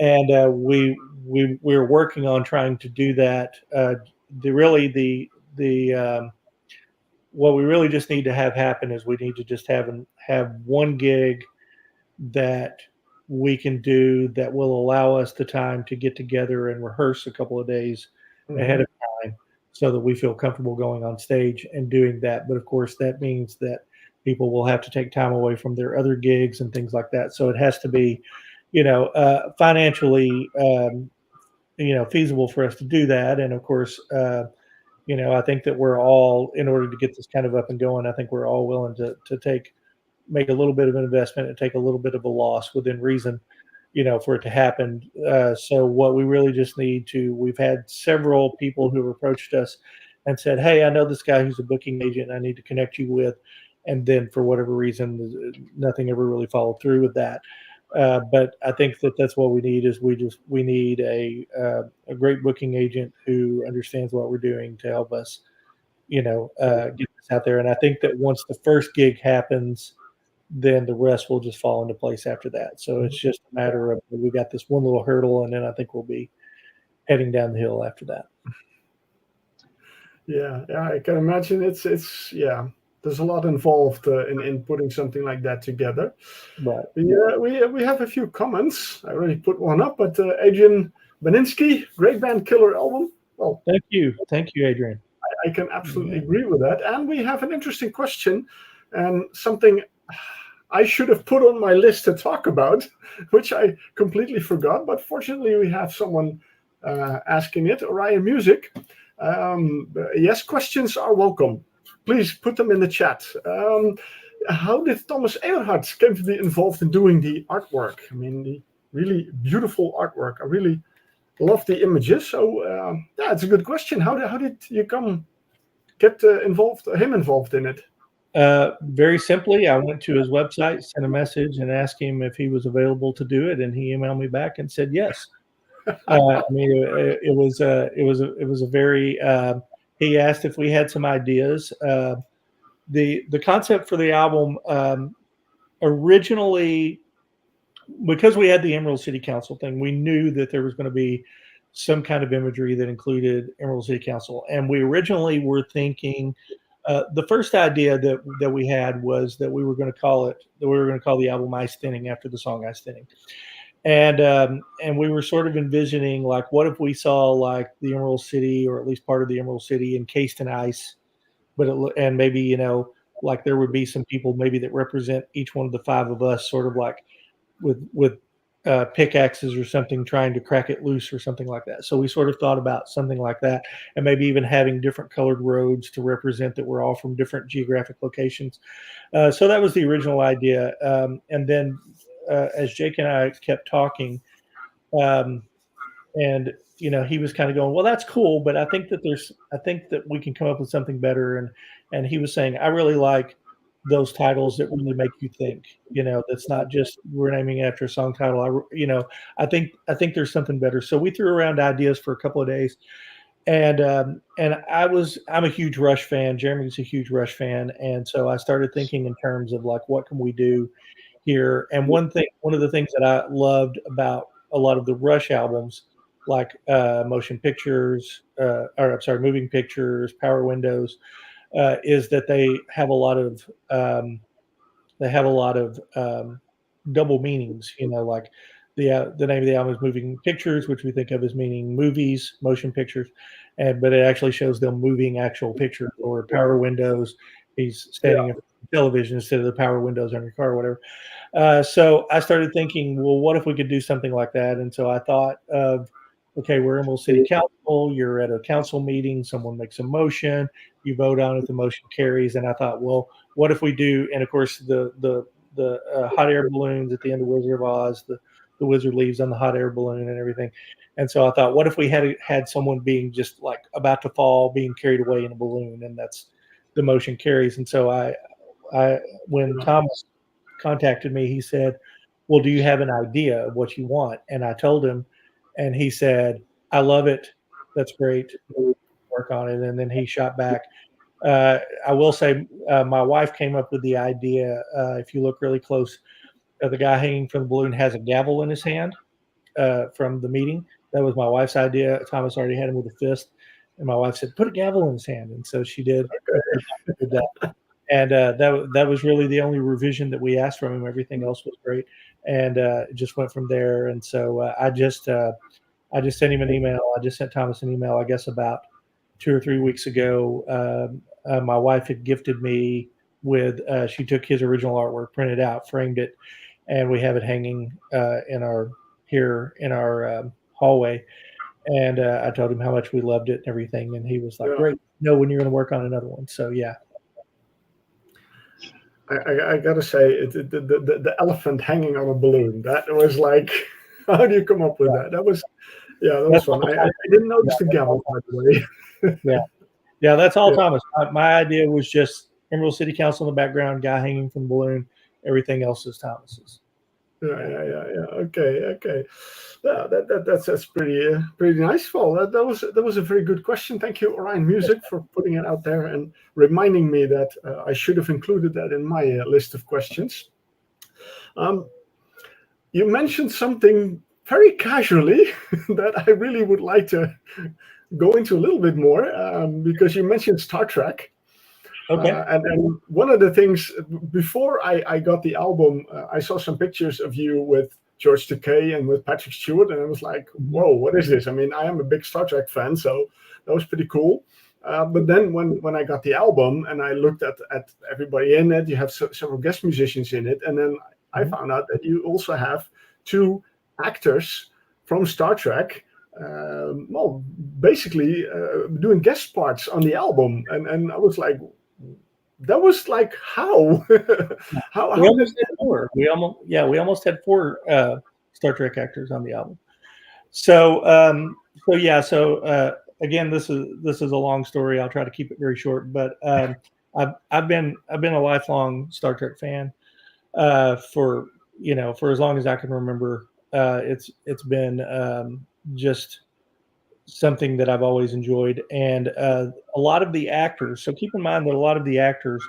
And we're working on trying to do that. What we really just need to have happen is we need to just have one gig that we can do that will allow us the time to get together and rehearse a couple of days ahead of time, so that we feel comfortable going on stage and doing that. But of course, that means that people will have to take time away from their other gigs and things like that. So it has to be, financially, feasible for us to do that. And of course, I think that we're all, in order to get this kind of up and going, I think we're all willing to make a little bit of an investment and take a little bit of a loss within reason, for it to happen. So what we really just we've had several people who have approached us and said, hey, I know this guy who's a booking agent I need to connect you with. And then for whatever reason, nothing ever really followed through with that. But I think that's what we need is we need a great booking agent who understands what we're doing to help us, get this out there. And I think that once the first gig happens, then the rest will just fall into place after that. So it's just a matter of, we got this one little hurdle, and then I think we'll be heading down the hill after that. Yeah, I can imagine it's there's a lot involved in putting something like that together. Right. We have a few comments. I already put one up, but Adrian Beninsky, great band, killer album. Well, thank you, Adrian. I can absolutely agree with that. And we have an interesting question, and something I should have put on my list to talk about, which I completely forgot. But fortunately, we have someone asking it. Orion Music. Yes, questions are welcome. Please put them in the chat. How did Thomas Eberhard came to be involved in doing the artwork? I mean, the really beautiful artwork. I really love the images. So it's a good question. How did you get him involved in it? Very simply, I went to his website, sent a message, and asked him if he was available to do it, and he emailed me back and said yes. I mean, it was a very. He asked if we had some ideas. The concept for the album originally, because we had the Emerald Cty Council thing, we knew that there was going to be some kind of imagery that included Emerald Cty Council, and we originally were thinking. The first idea that we had was that we were going to call the album Ice Thinning after the song Ice Thinning. And we were sort of envisioning, like, what if we saw like the Emerald City, or at least part of the Emerald City, encased in ice, and maybe, like there would be some people maybe that represent each one of the five of us, sort of like with pickaxes or something, trying to crack it loose or something like that. So we sort of thought about something like that, and maybe even having different colored roads to represent that we're all from different geographic locations. So that was the original idea. And then as Jake and I kept talking, and he was kind of going, well, that's cool, but I think that we can come up with something better. And he was saying, I really like those titles that really make you think, that's not just we're naming after a song title. I think there's something better. So we threw around ideas for a couple of days, and I'm a huge Rush fan. Jeremy's a huge Rush fan. And so I started thinking in terms of like, what can we do here? And one of the things that I loved about a lot of the Rush albums, like moving pictures, Power Windows, is that they have a lot of double meanings. Like the name of the album is Moving Pictures, which we think of as meaning movies, motion pictures, but it actually shows them moving actual pictures. Or Power Windows, he's standing in front of the television instead of the power windows on your car or whatever. So I started thinking, well, what if we could do something like that? And so I thought of, okay, we're Emerald Cty Council. You're at a council meeting. Someone makes a motion. You vote on it. The motion carries. And I thought, well, what if we do? And of course, the hot air balloons at the end of Wizard of Oz, the wizard leaves on the hot air balloon and everything. And so I thought, what if we had someone being just like about to fall, being carried away in a balloon, and that's the motion carries. And so when Thomas contacted me, he said, well, do you have an idea of what you want? And I told him, and he said, I love it. That's great. We'll work on it. And then he shot back, I will say my wife came up with the idea. If you look really close, the guy hanging from the balloon has a gavel in his hand from the meeting. That was my wife's idea. Thomas already had him with a fist, and my wife said, "Put a gavel in his hand," and so she did. Did that. And that was really the only revision that we asked from him. Everything else was great, and it just went from there. And so I just sent him an email. I just sent Thomas an email, I guess, about 2 or 3 weeks ago. My wife had gifted me with. She took his original artwork, printed out, framed it, and we have it hanging in our hallway. And I told him how much we loved it and everything, and he was like, "Great, know when you're going to work on another one." So yeah. I gotta say, the elephant hanging on a balloon, that was like, how do you come up with that? That was fun. I didn't notice the gavel, by the way. Yeah, that's all Thomas. My idea was just Emerald City Council in the background, guy hanging from the balloon. Everything else is Thomas's. Yeah. Okay. Yeah, that's pretty nice. Well, that was a very good question. Thank you, Orion Music, for putting it out there and reminding me that I should have included that in my list of questions. You mentioned something very casually that I really would like to go into a little bit more because you mentioned Star Trek. Okay. And one of the things, before I got the album, I saw some pictures of you with George Takei and with Patrick Stewart, and I was like, whoa, what is this? I mean, I am a big Star Trek fan, so that was pretty cool. But then when I got the album and I looked at everybody in it, you have several guest musicians in it, and then I found out that you also have 2 actors from Star Trek, basically doing guest parts on the album, and I was like, that was like how how we almost had 4. We almost had 4 Star Trek actors on the album. So again, this is a long story. I'll try to keep it very short, but I've been a lifelong Star Trek fan for as long as I can remember. It's been just something that I've always enjoyed, and a lot of the actors. So keep in mind that a lot of the actors,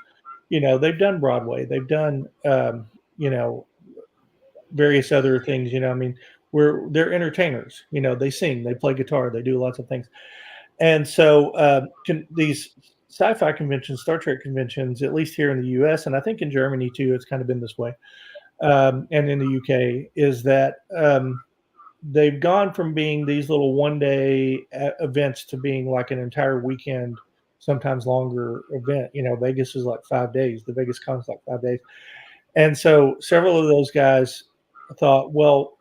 they've done Broadway, they've done various other things. I mean, they're entertainers. They sing, they play guitar, they do lots of things. And so these sci-fi conventions, Star Trek conventions, at least here in the U.S. and I think in Germany too, it's kind of been this way, and in the UK, is that they've gone from being these little one-day events to being like an entire weekend, sometimes longer event. Vegas is like 5 days. The Vegas Con is like 5 days. And so several of those guys thought, well,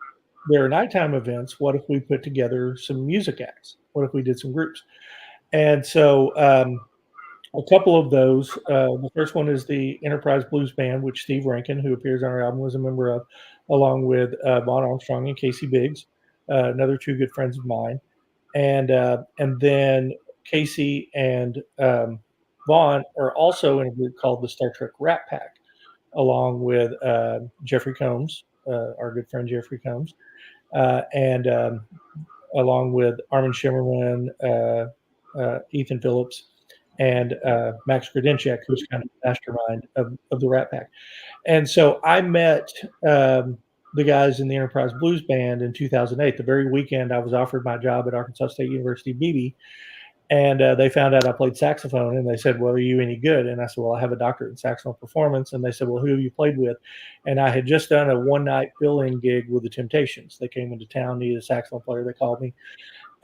there are nighttime events. What if we put together some music acts? What if we did some groups? And so a couple of those, the first one is the Enterprise Blues Band, which Steve Rankin, who appears on our album, was a member of, along with Vaughn Armstrong and Casey Biggs, another 2 good friends of mine. And then Casey and Vaughn are also in a group called the Star Trek Rat Pack, along with Jeffrey Combs, our good friend Jeffrey Combs, and along with Armin Shimmerman, Ethan Phillips, and Max Kredenchek, who's kind of the mastermind of the Rat Pack. And so I met the guys in the Enterprise Blues Band in 2008. The very weekend I was offered my job at Arkansas State University, Beebe, and they found out I played saxophone, and they said, well, are you any good? And I said, well, I have a doctorate in saxophone performance. And they said, well, who have you played with? And I had just done a one-night fill-in gig with the Temptations. They came into town, needed a saxophone player. They called me,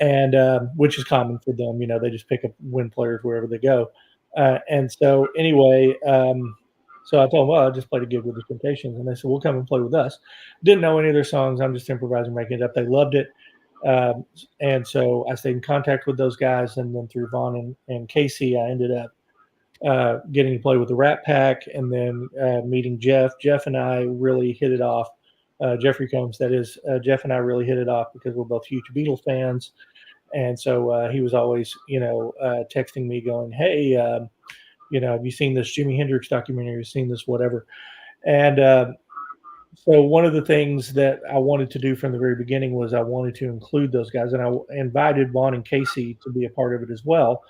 and which is common for them. They just pick up wind players wherever they go. And so anyway, so I told them, well, I just played a gig with the Temptations. And they said, well, come and play with us. Didn't know any of their songs. I'm just improvising, making it up. They loved it. And so I stayed in contact with those guys. And then through Vaughn and Casey, I ended up getting to play with the Rat Pack, and then meeting Jeff. Jeff and I really hit it off. Jeffrey Combs, that is. Jeff and I really hit it off because we're both huge Beatles fans. And so he was always, texting me going, hey, have you seen this Jimi Hendrix documentary? Have you seen this whatever? And so one of the things that I wanted to do from the very beginning was I wanted to include those guys. And I invited Vaughn and Casey to be a part of it as well.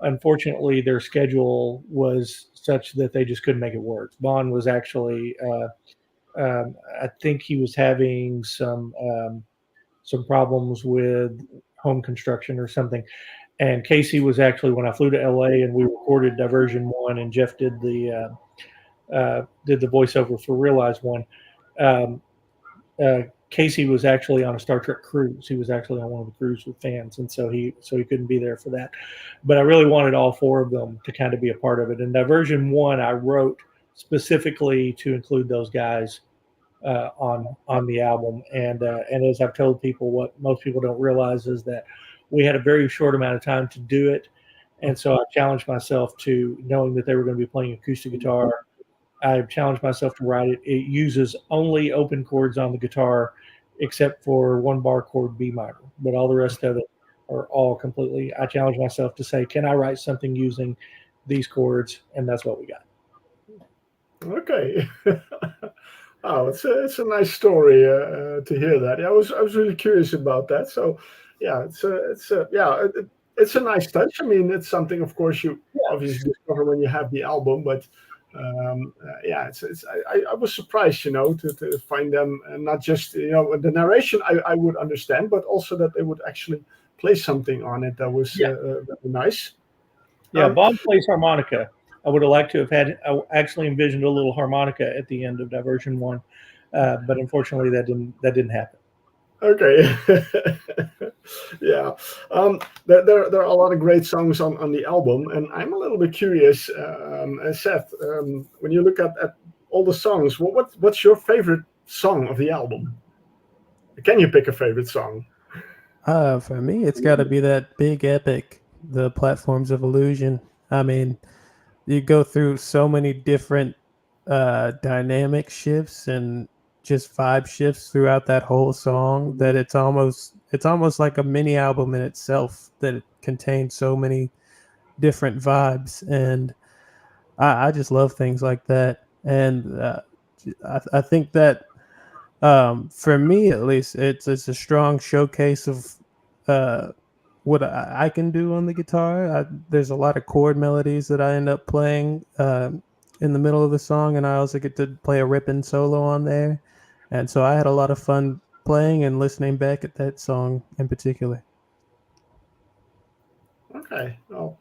unfortunately, their schedule was such that they just couldn't make it work. Vaughn was actually, I think he was having some problems with home construction or something. And Casey was actually, when I flew to LA and we recorded Diversion 1 and Jeff did the voiceover for Realize 1. Casey was actually on a Star Trek cruise. He was actually on one of the cruise with fans, and so he couldn't be there for that. But I really wanted all four of them to kind of be a part of it. And Diversion 1, I wrote specifically to include those guys on the album. And as I've told people, what most people don't realize is that we had a very short amount of time to do it, and so I challenged myself to, knowing that they were going to be playing acoustic guitar, I challenged myself to write it. It uses only open chords on the guitar, except for one bar chord B minor, but all the rest of it are all completely. I challenged myself to say, can I write something using these chords? And that's what we got. Okay. Oh, it's a nice story to hear that. Yeah, I was really curious about that. So, yeah, it's a nice touch. I mean, it's something, of course, you obviously discover when you have the album, but I was surprised, to find them, and not just, the narration I would understand, but also that they would actually play something on it that was very nice. Yeah, Bob plays harmonica. I would have liked to have had. I actually envisioned a little harmonica at the end of Diversion 1, but unfortunately that didn't happen. Okay. Yeah. There are a lot of great songs on the album, and I'm a little bit curious, Seth, when you look at all the songs, what's your favorite song of the album? Can you pick a favorite song? For me, it's got to be that big epic, The Platforms of Illusion. I mean, you go through so many different dynamic shifts and just vibe shifts throughout that whole song that it's almost like a mini album in itself, that it contains so many different vibes, and I just love things like that. And I think that for me at least, it's a strong showcase of what I can do on the guitar. There's a lot of chord melodies that I end up playing in the middle of the song, and I also get to play a ripping solo on there. And so I had a lot of fun playing and listening back at that song in particular. Okay, well,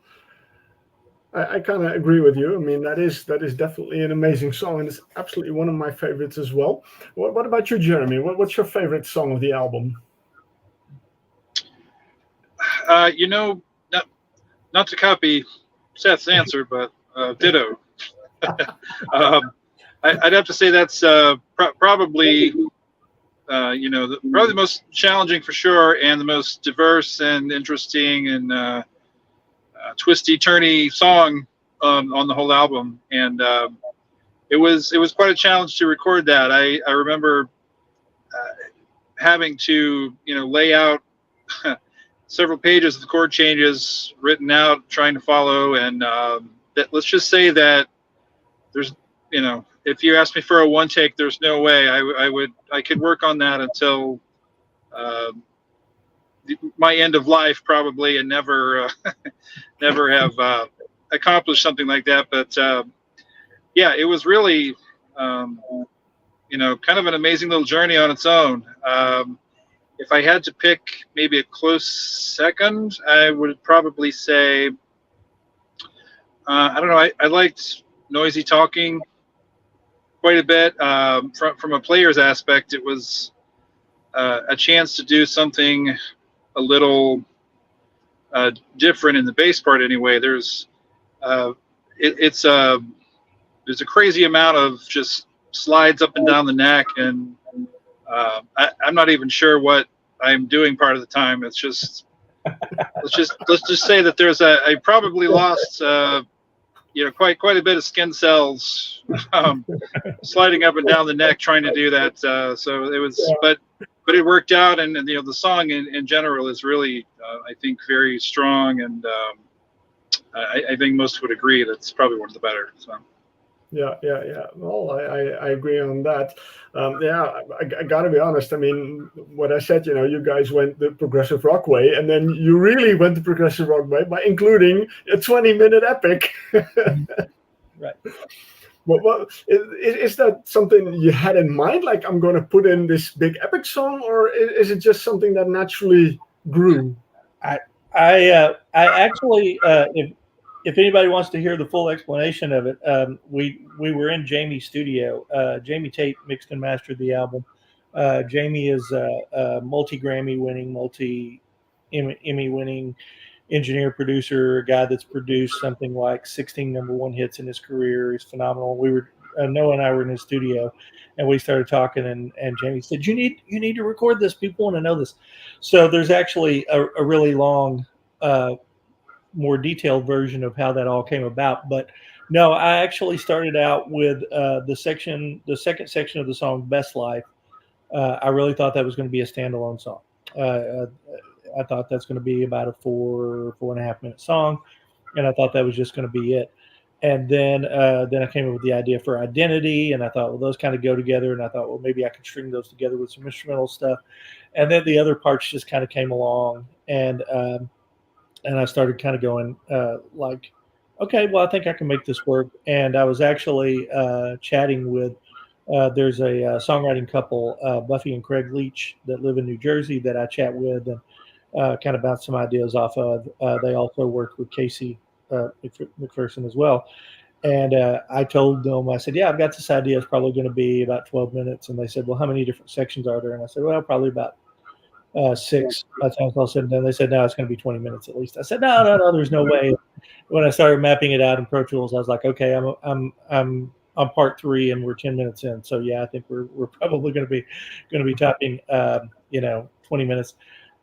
I kind of agree with you. I mean, that is definitely an amazing song, and it's absolutely one of my favorites as well. What about you, Jeremy? What's your favorite song of the album? Not to copy Seth's answer, but ditto. I'd have to say that's probably the most challenging for sure, and the most diverse and interesting and twisty turny song on the whole album. And it was quite a challenge to record that. I remember having to lay out several pages of chord changes written out, trying to follow, and let's just say that there's if you asked me for a one take, there's no way I could work on that until my end of life probably, and never have accomplished something like that. But it was really kind of an amazing little journey on its own. If I had to pick maybe a close second, I would probably say I don't know. I liked Noisy Talking quite a bit. From a player's aspect, it was a chance to do something a little different in the bass part. Anyway, there's a crazy amount of just slides up and down the neck, and I'm not even sure what I'm doing part of the time. It's just let's just say that there's I probably lost quite a bit of skin cells sliding up and down the neck trying to do that. So it was, but it worked out, and the song in general is really I think very strong, and I think most would agree that's probably one of the better. So. Yeah. Well, I agree on that. I got to be honest. I mean, what I said, you guys went the progressive rock way, and then you really went the progressive rock way by including a 20-minute epic. Right. Well, is that something you had in mind? Like, I'm going to put in this big epic song, or is it just something that naturally grew? I actually, if anybody wants to hear the full explanation of it, we were in Jamie's studio. Jamie Tate mixed and mastered the album. Jamie is a multi-Grammy winning, multi-Emmy winning engineer, producer, a guy that's produced something like 16 #1 hits in his career. He's phenomenal. We were Noah and I were in his studio, and we started talking, and Jamie said, "You need to record this. People want to know this." So there's actually a really long, more detailed version of how that all came about. But no, I actually started out with the second section of the song "Best Life." I really thought that was going to be a standalone song. I thought that's going to be about a 4.5 minute song, and I thought that was just going to be it. And then I came up with the idea for Identity, and I thought, well, those kind of go together. And I thought, well, maybe I could string those together with some instrumental stuff. And then the other parts just kind of came along, and I started kind of going like, okay, well, I think I can make this work. And I was actually chatting with. There's a songwriting couple, Buffy and Craig Leach, that live in New Jersey that I chat with and kind of bounce some ideas off of. They also worked with Casey McPherson as well. And I told them, I said, yeah, I've got this idea. It's probably going to be about 12 minutes. And they said, well, how many different sections are there? And I said, well, probably about 6. By the time it's all said and done, they said, no, it's going to be 20 minutes at least. I said, no, there's no way. When I started mapping it out in Pro Tools, I was like, okay, I'm on part 3 and we're 10 minutes in. So yeah, I think we're probably going to be topping 20 minutes.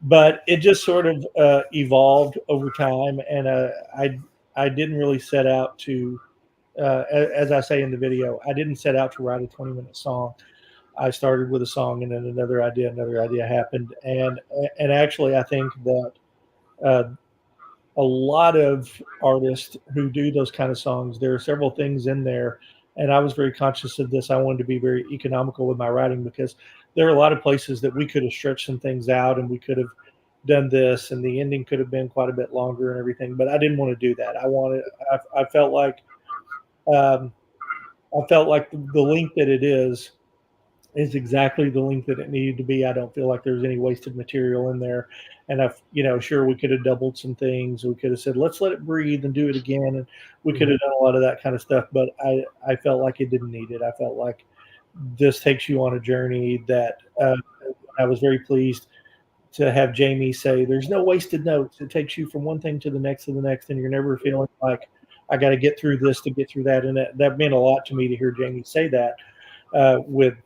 But it just sort of evolved over time, and I didn't really set out to, as I say in the video, I didn't set out to write a 20-minute song. I started with a song, and then another idea happened, and actually I think that a lot of artists who do those kind of songs, there are several things in there, and I was very conscious of this. I wanted to be very economical with my writing because there are a lot of places that we could have stretched some things out, and we could have done this, and the ending could have been quite a bit longer and everything. But I didn't want to do that. I felt like the length that it is exactly the length that it needed to be. I don't feel like there's any wasted material in there. And sure, we could have doubled some things. We could have said, let's let it breathe and do it again. And we could have done a lot of that kind of stuff, but I felt like it didn't need it. I felt like this takes you on a journey that I was very pleased to have Jamie say, there's no wasted notes. It takes you from one thing to the next, and you're never feeling like I got to get through this to get through that. And that meant a lot to me to hear Jamie say that with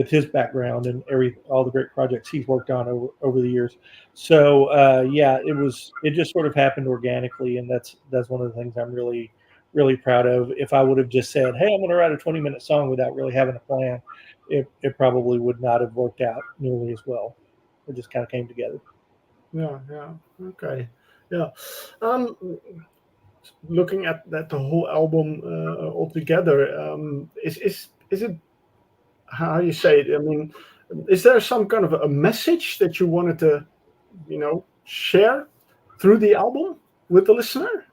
his background and all the great projects he's worked on over the years. So it just sort of happened organically, and that's one of the things I'm really, really proud of. If I would have just said, hey, I'm going to write a 20-minute song without really having a plan, it probably would not have worked out nearly as well. It just kind of came together. Yeah. Okay. Yeah. Looking at the whole album altogether, is it, how you say it? I mean, is there some kind of a message that you wanted to, share through the album with the listener?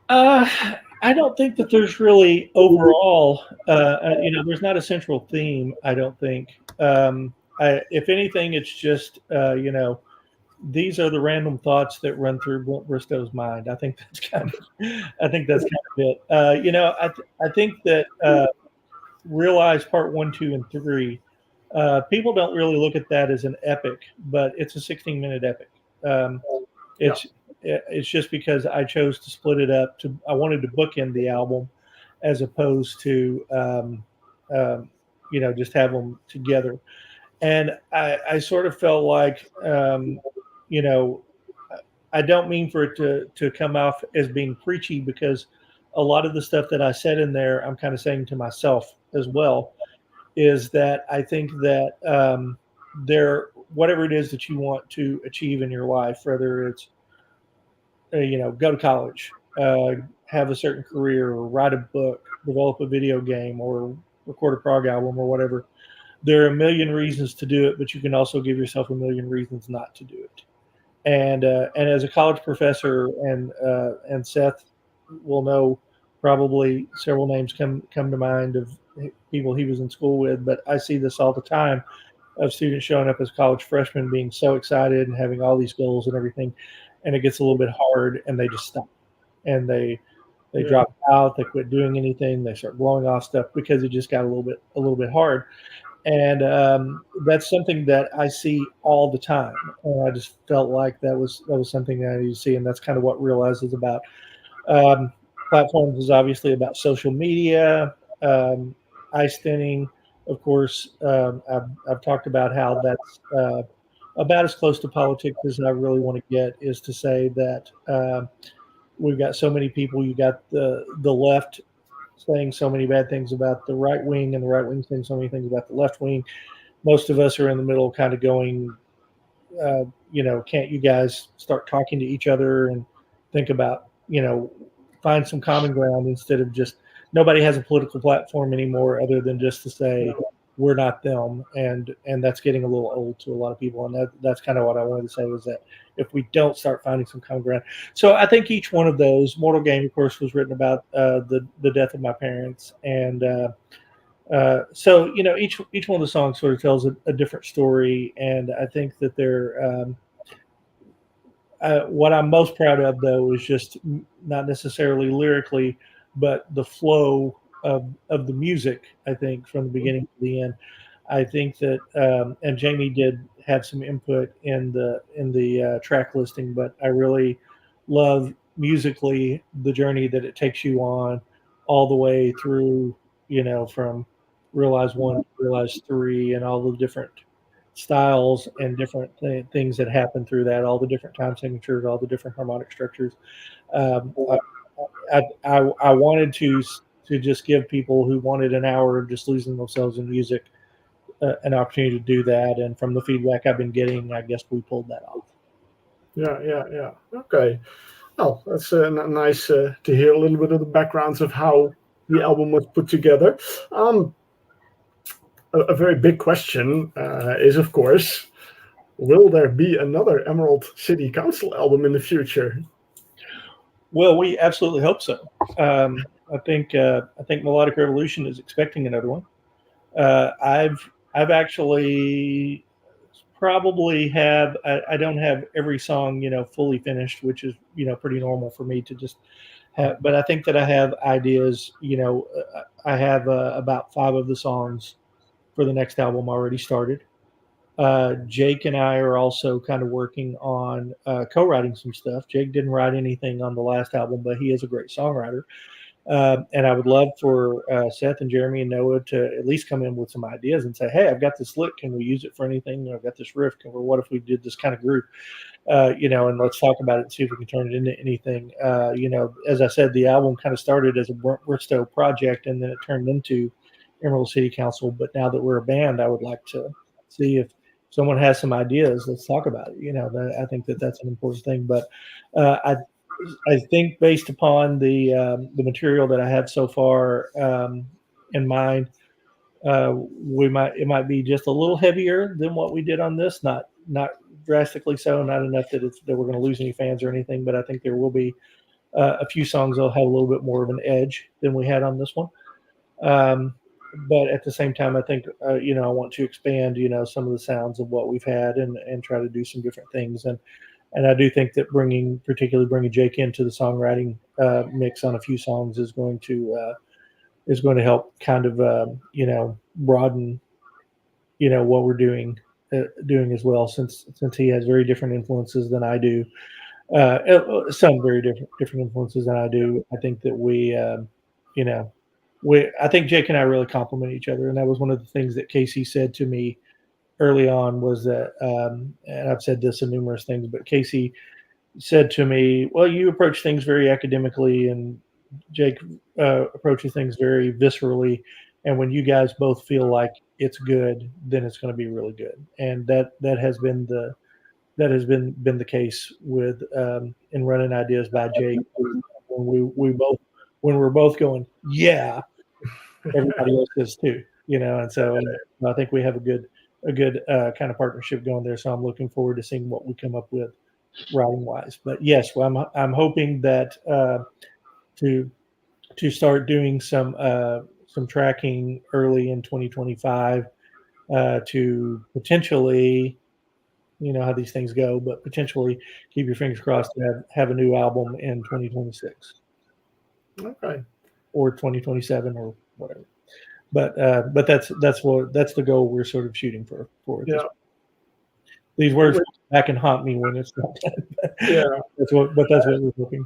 I don't think that there's really overall, there's not a central theme. I don't think. If anything, it's just, these are the random thoughts that run through Brent Bristow's mind. I think that's kind of it. I think that Realize Part 1, 2, and 3. People don't really look at that as an epic, but it's a 16-minute epic. It's just because I chose to split it up. I wanted to bookend the album as opposed to just have them together. And I sort of felt like I don't mean for it to come off as being preachy, because a lot of the stuff that I said in there, I'm kind of saying to myself as well, is that I think that whatever it is that you want to achieve in your life, whether it's, go to college, have a certain career or write a book, develop a video game, or record a prog album or whatever. There are a million reasons to do it, but you can also give yourself a million reasons not to do it. And as a college professor, and Seth will know probably several names come to mind of people he was in school with, but I see this all the time of students showing up as college freshmen being so excited and having all these goals and everything, and it gets a little bit hard and they just stop and they drop out, they quit doing anything, they start blowing off stuff because it just got a little bit hard. And that's something that I see all the time. And I just felt like that was something that I need to see, and that's kind of what Realize is about. Platforms is obviously about social media, ice thinning. Of course, I've talked about how that's about as close to politics as I really want to get, is to say that we've got so many people. You got the left saying so many bad things about the right wing, and the right wing saying so many things about the left wing. Most of us are in the middle, kind of going, can't you guys start talking to each other and think about, find some common ground instead of just, nobody has a political platform anymore other than just to say we're not them, and that's getting a little old to a lot of people. And that's kind of what I wanted to say, was that if we don't start finding some common ground. So I think each one of those, Mortal Game, of course, was written about the death of my parents, and so each one of the songs sort of tells a different story, and I think that they're what I'm most proud of, though, is just not necessarily lyrically, but the flow of the music. I think from the beginning to the end, I think that and Jamie did have some input in the track listing, but I really love musically the journey that it takes you on all the way through, from Realize 1 to Realize 3, and all the different styles and different things that happen through that, all the different time signatures, all the different harmonic structures. I wanted to just give people who wanted an hour of just losing themselves in music an opportunity to do that. And from the feedback I've been getting, I guess we pulled that off. Yeah. Okay. Oh, that's nice to hear a little bit of the backgrounds of how the album was put together. A very big question is, of course, will there be another Emerald Cty Council album in the future? Well, we absolutely hope so. I think Melodic Revolution is expecting another one. I've actually probably have. I don't have every song fully finished, which is pretty normal for me to just have. But I think that I have ideas. I have about 5 of the songs for the next album already started. Jake and I are also kind of working on co-writing some stuff. Jake didn't write anything on the last album, but he is a great songwriter. And I would love for Seth and Jeremy and Noah to at least come in with some ideas and say, hey, I've got this lick. Can we use it for anything? I've got this riff. What if we did this kind of group? And let's talk about it and see if we can turn it into anything. As I said, the album kind of started as a Brent Bristow project, and then it turned into Emerald Cty Council. But now that we're a band, I would like to see if someone has some ideas. Let's talk about it. I think that's an important thing. But I think based upon the material that I have so far in mind, it might be just a little heavier than what we did on this. Not drastically so, not enough that we're going to lose any fans or anything. But I think there will be a few songs that'll have a little bit more of an edge than we had on this one. But at the same time, I think I want to expand some of the sounds of what we've had and try to do some different things. And I do think that particularly bringing Jake into the songwriting mix on a few songs is going to help kind of broaden what we're doing as well, since he has very different influences than I do, some very different influences than I do. I think that I think Jake and I really complement each other, and that was one of the things that Casey said to me early on, was that, and I've said this in numerous things, but Casey said to me, well, you approach things very academically, and Jake approaches things very viscerally. And when you guys both feel like it's good, then it's going to be really good. And that has been the case with in Running Ideas by Jake. when we're both going, yeah, everybody else is too, and so I think we have a good kind of partnership going there. So I'm looking forward to seeing what we come up with writing wise. But yes, well, I'm hoping that to start doing some tracking early in 2025 to potentially, how these things go, but potentially keep your fingers crossed to have a new album in 2026. Okay. Or 2027 or whatever. But that's the goal we're sort of shooting for. Yeah. These words back and haunt me when it's not done. Yeah. That's what we're hoping.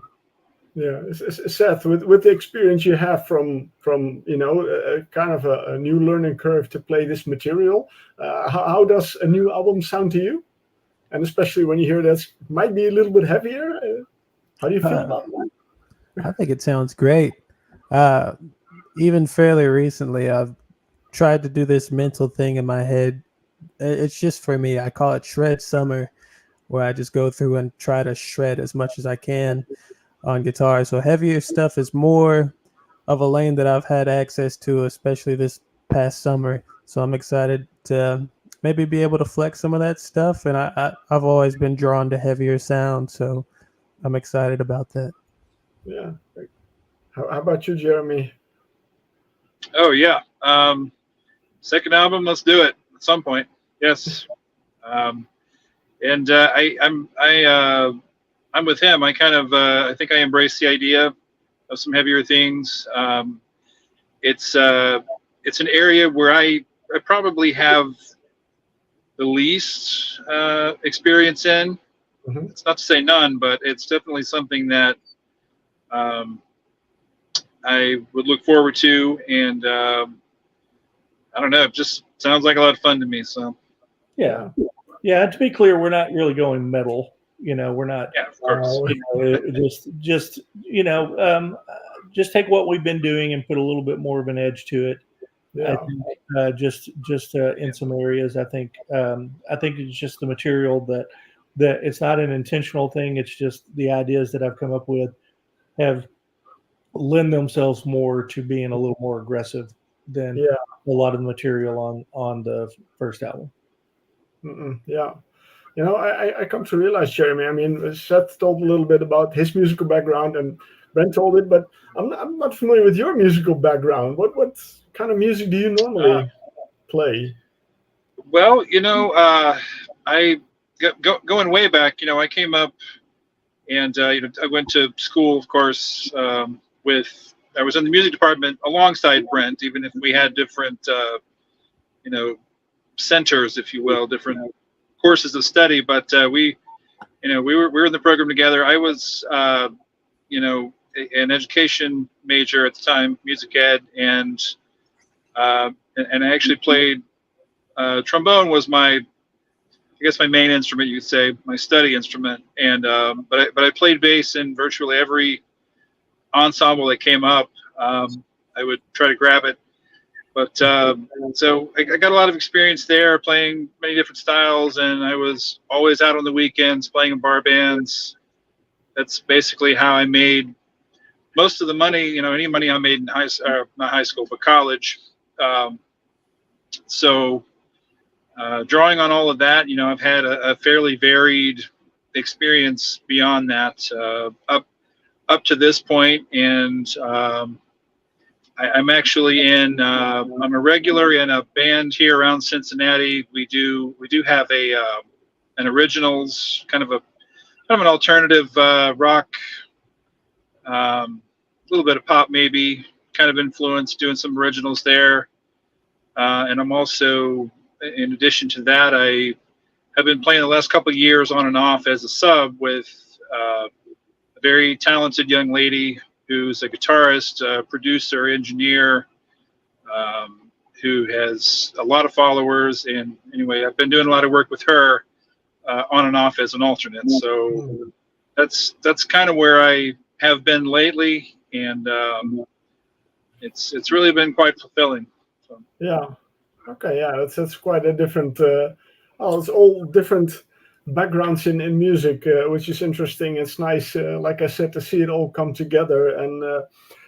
Yeah, Seth, with the experience you have from kind of a new learning curve to play this material, how does a new album sound to you? And especially when you hear that might be a little bit heavier, how do you feel about that? I think it sounds great. Even fairly recently, I've tried to do this mental thing in my head. It's just for me. I call it Shred Summer, where I just go through and try to shred as much as I can on guitar. So heavier stuff is more of a lane that I've had access to, especially this past summer. So I'm excited to maybe be able to flex some of that stuff. And I've always been drawn to heavier sound, so I'm excited about that. Yeah. How about you, Jeremy? Oh yeah. Second album, let's do it at some point. Yes. I'm with him. I kind of I think I embrace the idea of some heavier things. It's an area where I probably have the least experience in. Mm-hmm. It's not to say none, but it's definitely something that I would look forward to, and I don't know, it just sounds like a lot of fun to me. So yeah. And to be clear, we're not really going metal. We're not. Yeah, of course. Just take what we've been doing and put a little bit more of an edge to it. Yeah. I think, just in some areas, I think it's just the material that it's not an intentional thing. It's just the ideas that I've come up with have lend themselves more to being a little more aggressive than a lot of the material on the first album. Yeah. I come to realize, Jeremy, I mean, Seth told a little bit about his musical background and Brent told it, but I'm not familiar with your musical background. What kind of music do you normally play? Well, I going way back, I came up and, I went to school, of course, I was in the music department alongside Brent, even if we had different, centers, if you will, different courses of study, but we were in the program together. I was an education major at the time, music ed, and I actually played trombone was my main instrument, you could say, my study instrument, and but I played bass in virtually every ensemble that came up. I would try to grab it. But so I got a lot of experience there playing many different styles, and I was always out on the weekends playing in bar bands. That's basically how I made most of the money, any money I made in not high school, but college. So drawing on all of that, I've had a fairly varied experience beyond that up to this point, and I'm actually I'm a regular in a band here around Cincinnati. We do have an originals kind of an alternative rock, a little bit of pop maybe kind of influence, doing some originals there. And I'm also, in addition to that, I have been playing the last couple of years on and off as a sub with a very talented young lady who's a guitarist, producer, engineer, who has a lot of followers. And anyway, I've been doing a lot of work with her on and off as an alternate. So that's kind of where I have been lately, and it's really been quite fulfilling. So. Yeah. Okay. Yeah, that's quite a different. It's all different backgrounds in music, which is interesting. It's nice, like I said, to see it all come together. And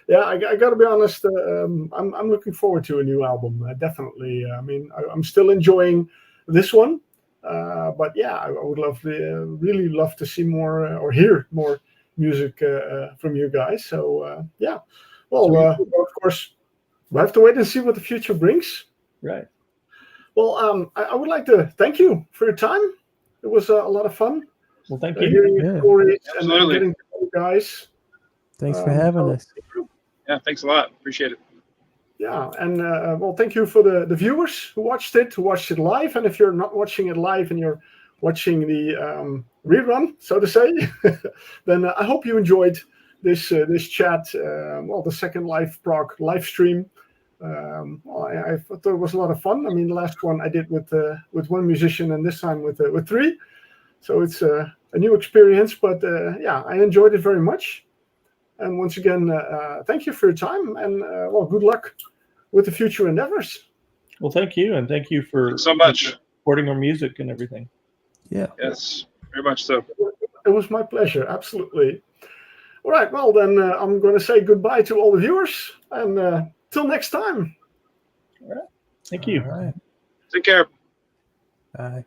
yeah, I got to be honest, I'm looking forward to a new album. Definitely. I mean, I'm still enjoying this one, but yeah, I would really love to see more or hear more music from you guys. So yeah, well, of course, we'll have to wait and see what the future brings. Right. Well, I would like to thank you for your time. It was a lot of fun. Well, thank you. Hearing your stories and Absolutely. getting to know you guys. Thanks for having us. Yeah, thanks a lot. Appreciate it. Yeah, and well, thank you for the viewers who watched it live. And if you're not watching it live and you're watching the rerun, so to say, then I hope you enjoyed this chat. Well, the second LiveProg live stream. I thought it was a lot of fun. I mean, the last one I did with one musician, and this time with three. So it's a new experience, but yeah, I enjoyed it very much. And once again, thank you for your time, and well, good luck with the future endeavors. Well, thank you, and thank you for Thanks so much. supporting our music and everything. Yeah. Yes, very much so. It was my pleasure, absolutely. All right, well then, I'm going to say goodbye to all the viewers, and till next time. All right. Thank you. All right. Take care. Bye.